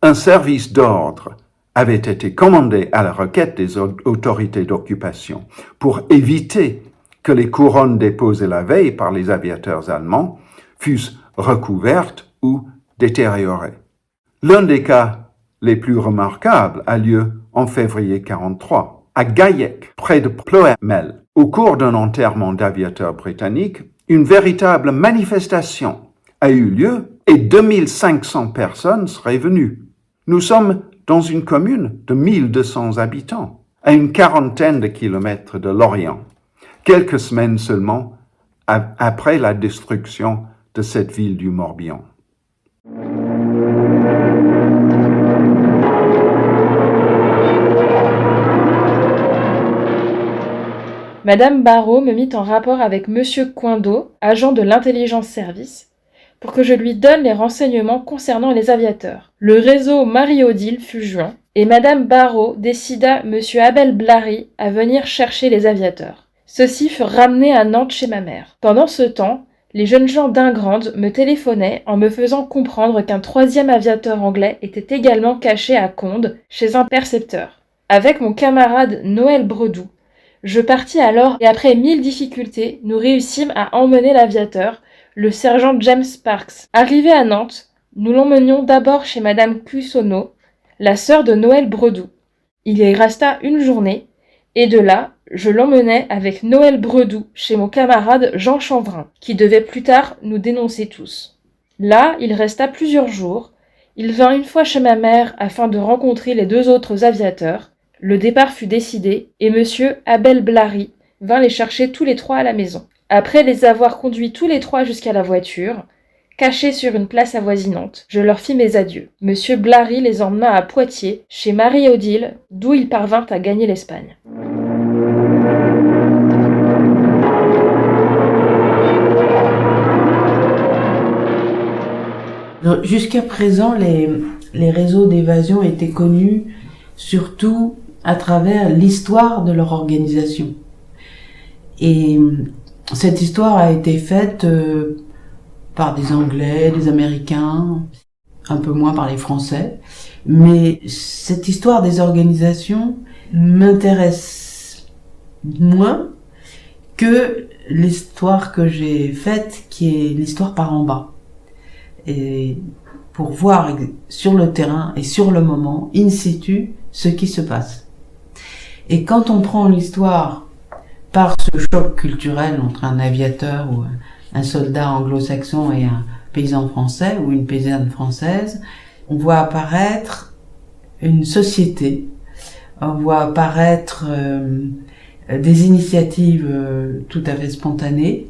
un service d'ordre avait été commandé à la requête des autorités d'occupation pour éviter que les couronnes déposées la veille par les aviateurs allemands fussent recouvertes ou détériorées. L'un des cas les plus remarquables a lieu en février 1943, à Gaillac, près de Ploemel. Au cours d'un enterrement d'aviateurs britanniques, une véritable manifestation a eu lieu et 2500 personnes seraient venues. Nous sommes dans une commune de 1200 habitants, à une quarantaine de kilomètres de Lorient, quelques semaines seulement après la destruction de cette ville du Morbihan. Madame Barrault me mit en rapport avec Monsieur Coindeau, agent de l'intelligence service, pour que je lui donne les renseignements concernant les aviateurs. Le réseau Marie-Odile fut joint, et Madame Barrault décida Monsieur Abel Blary à venir chercher les aviateurs. Ceux-ci furent ramenés à Nantes chez ma mère. Pendant ce temps, les jeunes gens d'Ingrande me téléphonaient en me faisant comprendre qu'un 3e aviateur anglais était également caché à Condes, chez un percepteur. Avec mon camarade Noël Bredoux, je partis alors et après 1000 difficultés, nous réussîmes à emmener l'aviateur, le sergent James Sparks. Arrivé à Nantes, nous l'emmenions d'abord chez Madame Cussonneau, la sœur de Noël Bredoux. Il y resta une journée, et de là, je l'emmenai avec Noël Bredoux chez mon camarade Jean Chanvrin, qui devait plus tard nous dénoncer tous. Là, il resta plusieurs jours. Il vint une fois chez ma mère afin de rencontrer les 2 autres aviateurs. Le départ fut décidé, et Monsieur Abel Blary vint les chercher tous les 3 à la maison. Après les avoir conduits tous les 3 jusqu'à la voiture, cachés sur une place avoisinante, je leur fis mes adieux. Monsieur Blary les emmena à Poitiers, chez Marie-Odile, d'où il parvint à gagner l'Espagne. Jusqu'à présent, les réseaux d'évasion étaient connus surtout à travers l'histoire de leur organisation. Et cette histoire a été faite par des Anglais, des Américains, un peu moins par les Français. Mais cette histoire des organisations m'intéresse moins que l'histoire que j'ai faite, qui est l'histoire par en bas. Et pour voir sur le terrain et sur le moment, in situ, ce qui se passe. Et quand on prend l'histoire par ce choc culturel entre un aviateur ou un soldat anglo-saxon et un paysan français ou une paysanne française, on voit apparaître une société, on voit apparaître des initiatives tout à fait spontanées,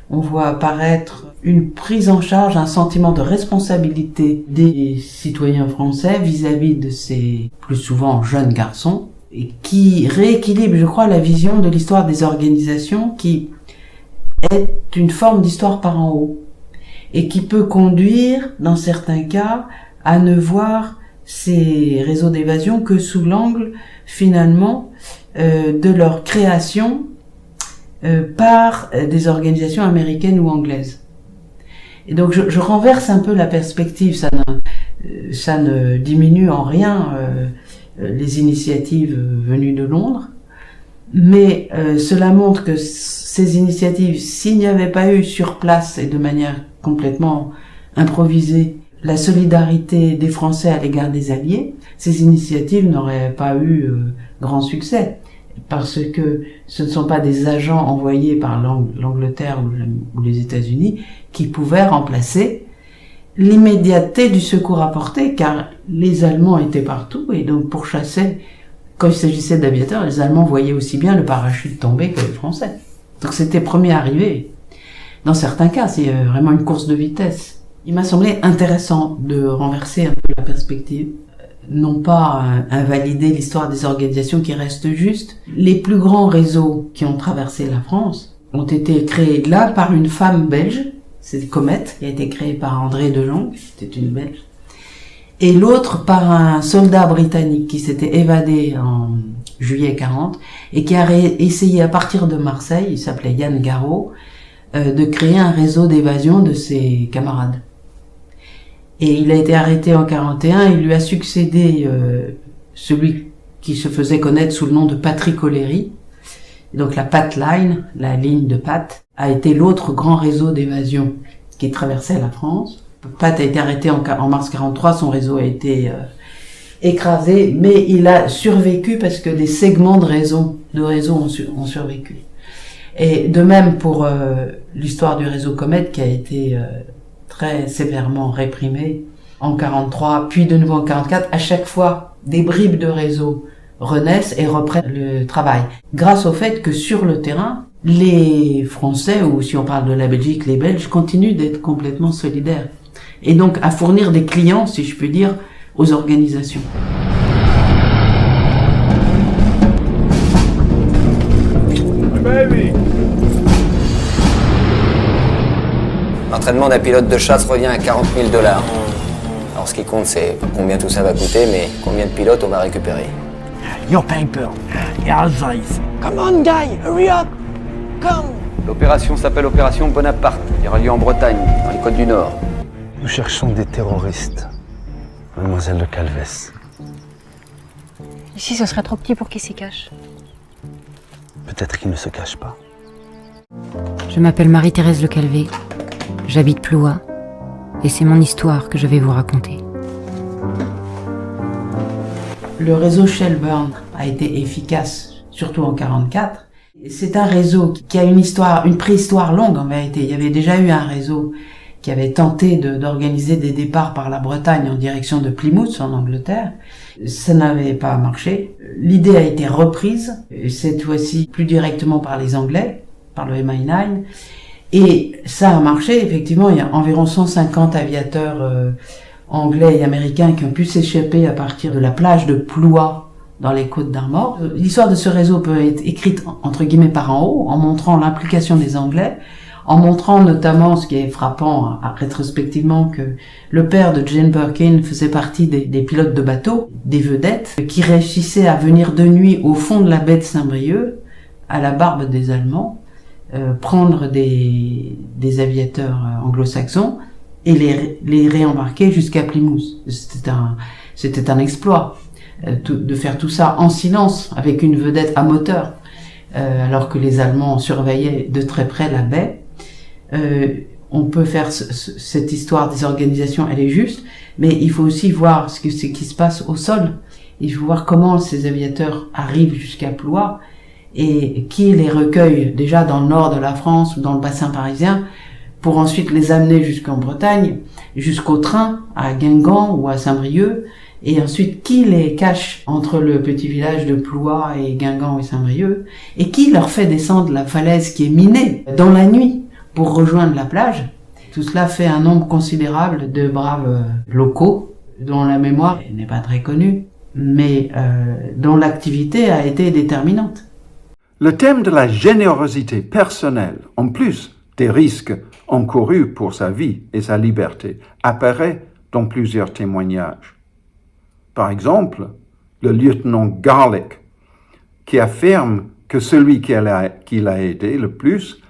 on voit apparaître une prise en charge, un sentiment de responsabilité des citoyens français vis-à-vis de ces plus souvent jeunes garçons, et qui rééquilibre, je crois, la vision de l'histoire des organisations qui est une forme d'histoire par en haut et qui peut conduire, dans certains cas, à ne voir ces réseaux d'évasion que sous l'angle, finalement, de leur création par des organisations américaines ou anglaises. Et donc je renverse un peu la perspective, ça ne diminue en rien les initiatives venues de Londres, mais cela montre que ces initiatives, s'il n'y avait pas eu sur place et de manière complètement improvisée la solidarité des Français à l'égard des Alliés, ces initiatives n'auraient pas eu grand succès. Parce que ce ne sont pas des agents envoyés par l'Angleterre ou les États-Unis qui pouvaient remplacer l'immédiateté du secours apporté, car les Allemands étaient partout, et donc pour chasser, quand il s'agissait d'aviateurs, les Allemands voyaient aussi bien le parachute tomber que les Français. Donc c'était premier arrivé. Dans certains cas, c'est vraiment une course de vitesse. Il m'a semblé intéressant de renverser un peu la perspective, non pas invalider l'histoire des organisations qui restent justes. Les plus grands réseaux qui ont traversé la France ont été créés là par une femme belge, c'est Comet, qui a été créée par André Delonge, c'était une Belge, et l'autre par un soldat britannique qui s'était évadé en juillet 40 et qui a essayé à partir de Marseille, il s'appelait Yann Garot, de créer un réseau d'évasion de ses camarades. Et il a été arrêté en 41, il lui a succédé celui qui se faisait connaître sous le nom de Patrick O'Leary. Donc la Pat Line, la ligne de Pat, a été l'autre grand réseau d'évasion qui traversait la France. Pat a été arrêté en mars 43, son réseau a été écrasé, mais il a survécu parce que des segments de réseau ont survécu. Et de même pour l'histoire du réseau Comet qui a été très sévèrement réprimé en 43, puis de nouveau en 44, à chaque fois des bribes de réseau renaissent et reprennent le travail. Grâce au fait que sur le terrain, les Français, ou si on parle de la Belgique, les Belges, continuent d'être complètement solidaires. Et donc à fournir des clients, si je puis dire, aux organisations. L'entraînement d'un pilote de chasse revient à 40 000 $. Alors ce qui compte, c'est pas combien tout ça va coûter, mais combien de pilotes on va récupérer. Your paper. Your advice. Come on, guy, hurry up. Come. L'opération s'appelle Opération Bonaparte. Il aura lieu en Bretagne, dans les Côtes du Nord. Nous cherchons des terroristes, mademoiselle de Calves. Ici, ce serait trop petit pour qu'ils s'y cachent. Peut-être qu'ils ne se cachent pas. Je m'appelle Marie-Thérèse Le Calvé. J'habite Ploua. Et c'est mon histoire que je vais vous raconter. Le réseau Shelburne a été efficace, surtout en 1944. C'est un réseau qui a une préhistoire longue en vérité. Il y avait déjà eu un réseau qui avait tenté d'organiser des départs par la Bretagne en direction de Plymouth, en Angleterre. Ça n'avait pas marché. L'idée a été reprise, cette fois-ci plus directement par les Anglais, par le MI9. Et ça a marché, effectivement. Il y a environ 150 aviateurs anglais et américains qui ont pu s'échapper à partir de la plage de Ploua dans les Côtes d'Armor. L'histoire de ce réseau peut être écrite entre guillemets par en haut, en montrant l'implication des Anglais, en montrant notamment, ce qui est frappant rétrospectivement, que le père de Jane Birkin faisait partie des pilotes de bateau, des vedettes, qui réussissaient à venir de nuit au fond de la baie de Saint-Brieuc, à la barbe des Allemands, prendre des aviateurs anglo-saxons et les réembarquer jusqu'à Plymouth. C'était un exploit de faire tout ça en silence avec une vedette à moteur, alors que les Allemands surveillaient de très près la baie. On peut faire cette histoire des organisations, elle est juste, mais il faut aussi voir ce qui se passe au sol. Il faut voir comment ces aviateurs arrivent jusqu'à Ploua et qui les recueille déjà dans le nord de la France ou dans le bassin parisien pour ensuite les amener jusqu'en Bretagne, jusqu'au train à Guingamp ou à Saint-Brieuc, et ensuite qui les cache entre le petit village de Ploua et Guingamp et Saint-Brieuc, et qui leur fait descendre la falaise qui est minée dans la nuit pour rejoindre la plage. Tout cela fait un nombre considérable de braves locaux dont la mémoire n'est pas très connue, mais dont l'activité a été déterminante. Le thème de la générosité personnelle, en plus des risques encourus pour sa vie et sa liberté, apparaît dans plusieurs témoignages. Par exemple, le lieutenant Garlick, qui affirme que celui qui l'a aidé le plus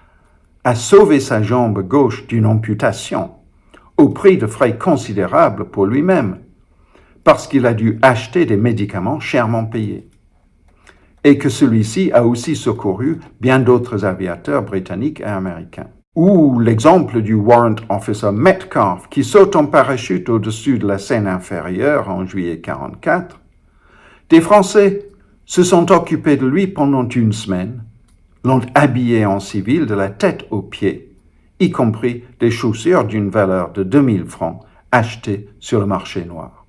a sauvé sa jambe gauche d'une amputation, au prix de frais considérables pour lui-même, parce qu'il a dû acheter des médicaments chèrement payés, et que celui-ci a aussi secouru bien d'autres aviateurs britanniques et américains. Ou l'exemple du Warrant Officer Metcalf, qui saute en parachute au-dessus de la Seine inférieure en juillet 1944. Des Français se sont occupés de lui pendant une semaine, l'ont habillé en civil de la tête aux pieds, y compris des chaussures d'une valeur de 2000 francs achetées sur le marché noir.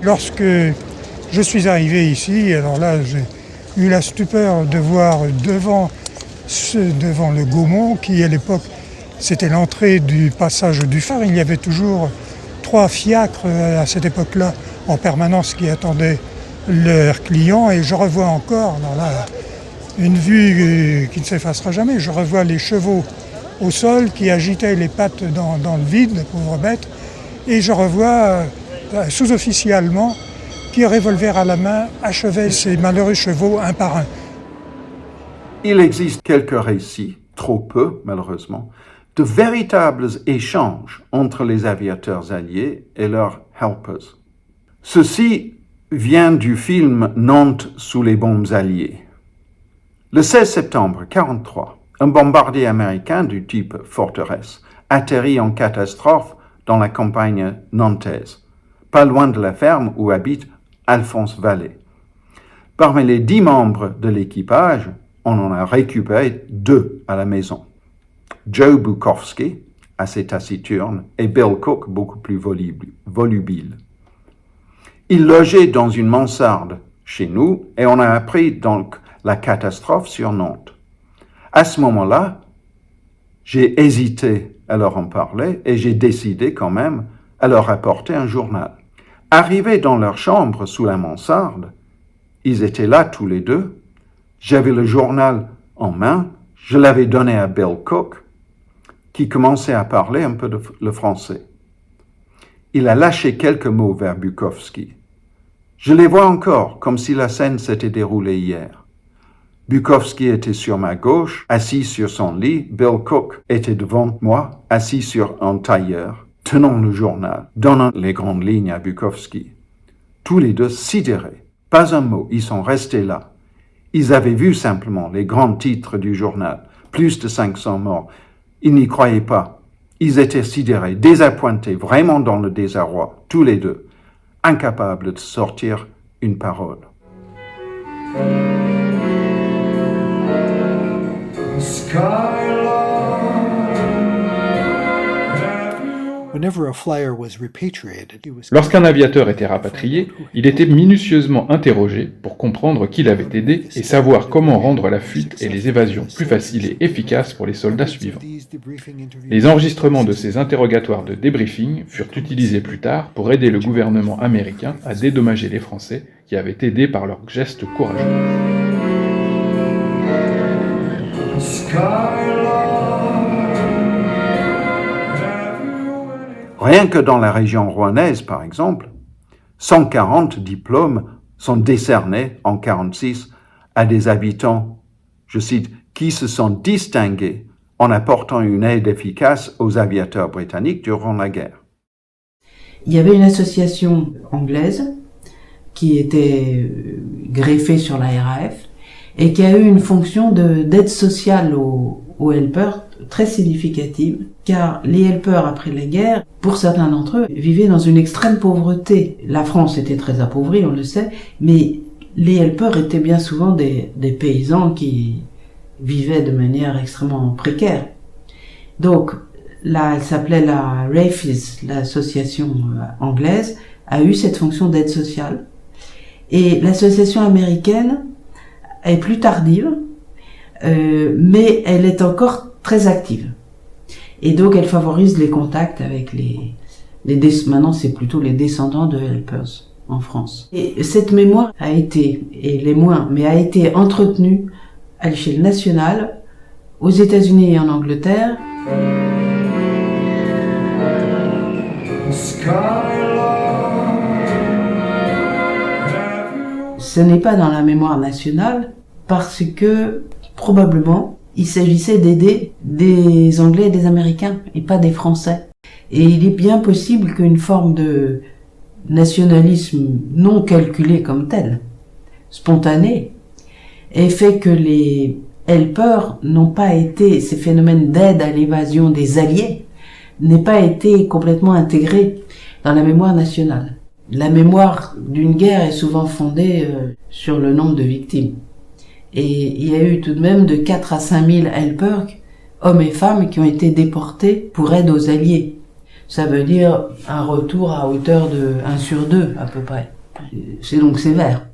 Lorsque je suis arrivé ici, alors là j'ai eu la stupeur de voir devant le Gaumont, qui à l'époque c'était l'entrée du passage du phare, il y avait toujours 3 fiacres à cette époque-là en permanence qui attendaient leurs clients, et je revois encore alors là, une vue qui ne s'effacera jamais. Je revois les chevaux au sol qui agitaient les pattes dans le vide, les pauvres bêtes, et je revois sous-officier allemand qui, revolver à la main, achevait ces malheureux chevaux un par un. Il existe quelques récits, trop peu malheureusement, de véritables échanges entre les aviateurs alliés et leurs helpers. Ceci vient du film Nantes sous les bombes alliées. Le 16 septembre 1943, un bombardier américain du type Forteresse atterrit en catastrophe dans la campagne nantaise, pas loin de la ferme où habite Alphonse Vallée. Parmi les 10 membres de l'équipage, on en a récupéré 2 à la maison. Joe Bukowski, assez taciturne, et Bill Cook, beaucoup plus volubile. Ils logeaient dans une mansarde chez nous et on a appris donc la catastrophe sur Nantes. À ce moment-là, j'ai hésité à leur en parler et j'ai décidé quand même à leur apporter un journal. Arrivés dans leur chambre sous la mansarde, ils étaient là tous les deux. J'avais le journal en main, je l'avais donné à Bill Cook, qui commençait à parler un peu le français. Il a lâché quelques mots vers Bukowski. Je les vois encore, comme si la scène s'était déroulée hier. Bukowski était sur ma gauche, assis sur son lit. Bill Cook était devant moi, assis sur un tailleur, tenant le journal, donnant les grandes lignes à Bukowski. Tous les deux sidérés. Pas un mot, ils sont restés là. Ils avaient vu simplement les grands titres du journal. Plus de 500 morts. Ils n'y croyaient pas. Ils étaient sidérés, désappointés, vraiment dans le désarroi, tous les deux, incapables de sortir une parole. Lorsqu'un aviateur était rapatrié, il était minutieusement interrogé pour comprendre qui l'avait aidé et savoir comment rendre la fuite et les évasions plus faciles et efficaces pour les soldats suivants. Les enregistrements de ces interrogatoires de débriefing furent utilisés plus tard pour aider le gouvernement américain à dédommager les Français qui avaient aidé par leurs gestes courageux. Rien que dans la région rouennaise, par exemple, 140 diplômes sont décernés en 1946 à des habitants, je cite, qui se sont distingués en apportant une aide efficace aux aviateurs britanniques durant la guerre. Il y avait une association anglaise qui était greffée sur la RAF et qui a eu une fonction d'aide sociale aux helpers très significative, car les helpers après la guerre, pour certains d'entre eux, vivaient dans une extrême pauvreté. La France était très appauvrie, on le sait, mais les helpers étaient bien souvent des paysans qui vivaient de manière extrêmement précaire. Donc, elle s'appelait la RAFES, l'association anglaise, a eu cette fonction d'aide sociale. Et l'association américaine est plus tardive, mais elle est encore très active. Et donc, elle favorise les contacts avec maintenant c'est plutôt les descendants de helpers en France. Et cette mémoire a été, et les moins, mais a été entretenue à l'échelle nationale, aux États-Unis et en Angleterre. Ce n'est pas dans la mémoire nationale parce que, probablement, il s'agissait d'aider des Anglais et des Américains, et pas des Français. Et il est bien possible qu'une forme de nationalisme non calculé comme tel, spontané, ait fait que les helpers n'ont pas été, ces phénomènes d'aide à l'évasion des Alliés, n'aient pas été complètement intégrés dans la mémoire nationale. La mémoire d'une guerre est souvent fondée sur le nombre de victimes. Et il y a eu tout de même de 4 à 5 000 helpers, hommes et femmes, qui ont été déportés pour aide aux Alliés. Ça veut dire un retour à hauteur de 1 sur 2, à peu près. C'est donc sévère.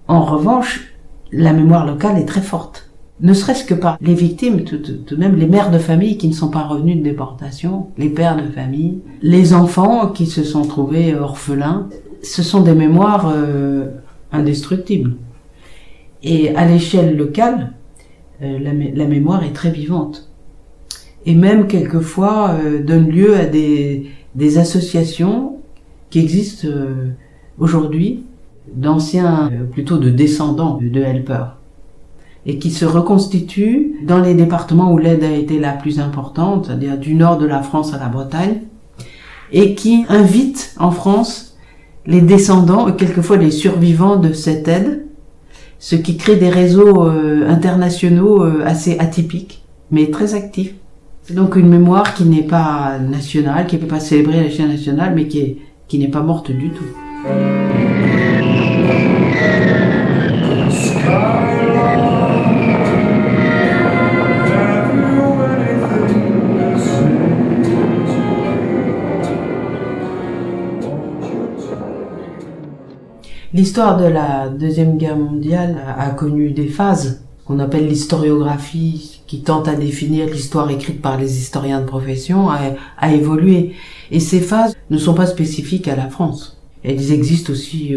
En revanche, la mémoire locale est très forte. Ne serait-ce que par les victimes, tout de même les mères de famille qui ne sont pas revenus de déportation, les pères de famille, les enfants qui se sont trouvés orphelins. Ce sont des mémoires indestructibles. Et à l'échelle locale, la mémoire est très vivante. Et même quelquefois donne lieu à des associations qui existent aujourd'hui, d'anciens, plutôt de descendants de helpers, et qui se reconstituent dans les départements où l'aide a été la plus importante, c'est-à-dire du nord de la France à la Bretagne, et qui invitent en France les descendants et quelquefois les survivants de cette aide, ce qui crée des réseaux internationaux assez atypiques, mais très actifs. C'est donc une mémoire qui n'est pas nationale, qui ne peut pas célébrer à l'échelle nationale, mais qui n'est pas morte du tout. L'histoire de la Deuxième Guerre mondiale a connu des phases qu'on appelle l'historiographie, qui tente à définir l'histoire écrite par les historiens de profession, a évolué. Et ces phases ne sont pas spécifiques à la France. Et ils existent aussi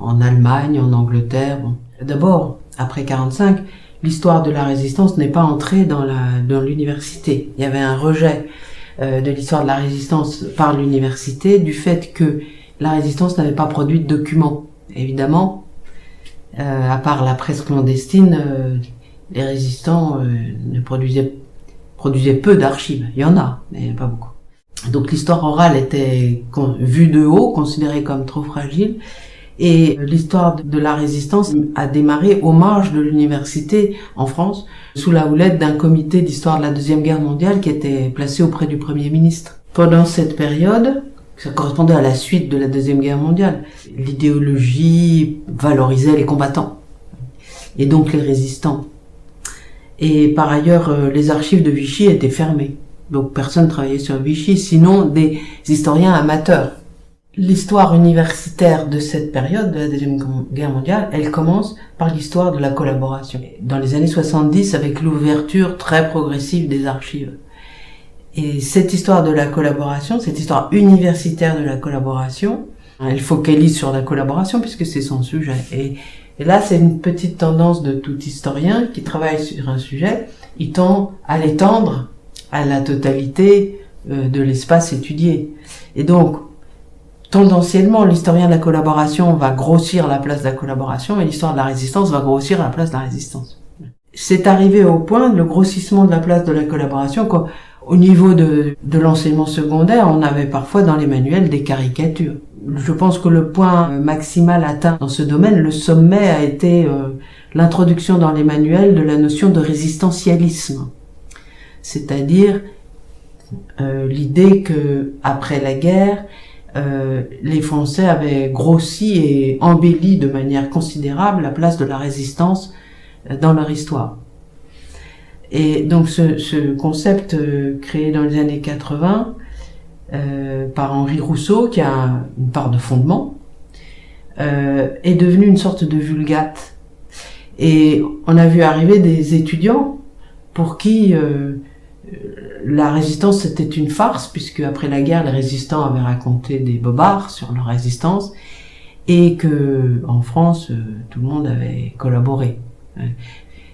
en Allemagne, en Angleterre. Bon. D'abord, après 45, l'histoire de la résistance n'est pas entrée dans l'université. Il y avait un rejet de l'histoire de la résistance par l'université du fait que la résistance n'avait pas produit de documents. Évidemment, à part la presse clandestine, les résistants ne produisaient peu d'archives. Il y en a, mais pas beaucoup. Donc l'histoire orale était vue de haut, considérée comme trop fragile, et l'histoire de la résistance a démarré aux marges de l'université en France, sous la houlette d'un comité d'histoire de la Deuxième Guerre mondiale qui était placé auprès du Premier ministre. Pendant cette période, ça correspondait à la suite de la Deuxième Guerre mondiale, l'idéologie valorisait les combattants, et donc les résistants. Et par ailleurs, les archives de Vichy étaient fermées. Donc personne ne travaillait sur Vichy, sinon des historiens amateurs. L'histoire universitaire de cette période, de la Deuxième Guerre mondiale, elle commence par l'histoire de la collaboration. Dans les années 70, avec l'ouverture très progressive des archives. Et cette histoire de la collaboration, cette histoire universitaire de la collaboration, elle focalise sur la collaboration puisque c'est son sujet. Et là, c'est une petite tendance de tout historien qui travaille sur un sujet, il tend à l'étendre à la totalité de l'espace étudié. Et donc, tendanciellement, l'historien de la collaboration va grossir la place de la collaboration et l'histoire de la résistance va grossir la place de la résistance. C'est arrivé au point, le grossissement de la place de la collaboration, qu'au niveau de l'enseignement secondaire, on avait parfois dans les manuels des caricatures. Je pense que le point maximal atteint dans ce domaine, le sommet a été l'introduction dans les manuels de la notion de résistentialisme. C'est-à-dire l'idée que après la guerre, les Français avaient grossi et embelli de manière considérable la place de la résistance dans leur histoire. Et donc ce concept créé dans les années 80 par Henri Rousseau, qui a une part de fondement, est devenu une sorte de vulgate. Et on a vu arriver des étudiants pour qui la résistance c'était une farce, puisque après la guerre les résistants avaient raconté des bobards sur leur résistance et que en France tout le monde avait collaboré.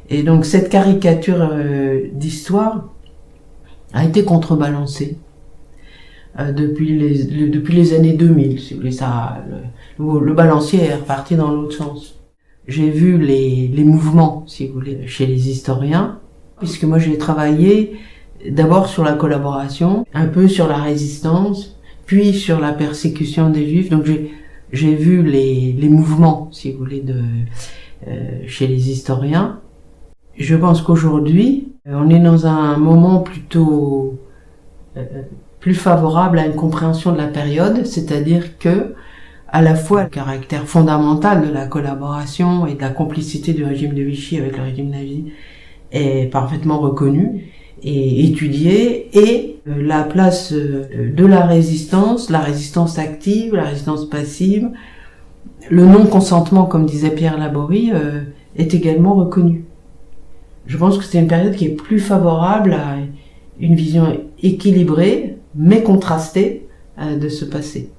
Et donc cette caricature d'histoire a été contrebalancée depuis les années 2000. Si vous voulez, le balancier est reparti dans l'autre sens. J'ai vu les mouvements, si vous voulez, chez les historiens, puisque moi j'ai travaillé d'abord sur la collaboration, un peu sur la résistance, puis sur la persécution des Juifs. Donc j'ai vu les mouvements, si vous voulez, chez les historiens. Je pense qu'aujourd'hui, on est dans un moment plutôt plus favorable à une compréhension de la période, c'est-à-dire que à la fois le caractère fondamental de la collaboration et de la complicité du régime de Vichy avec le régime nazi est parfaitement reconnu et étudié, et la place de la résistance active, la résistance passive, le non-consentement, comme disait Pierre Laborie, est également reconnu. Je pense que c'est une période qui est plus favorable à une vision équilibrée, mais contrastée, de ce passé.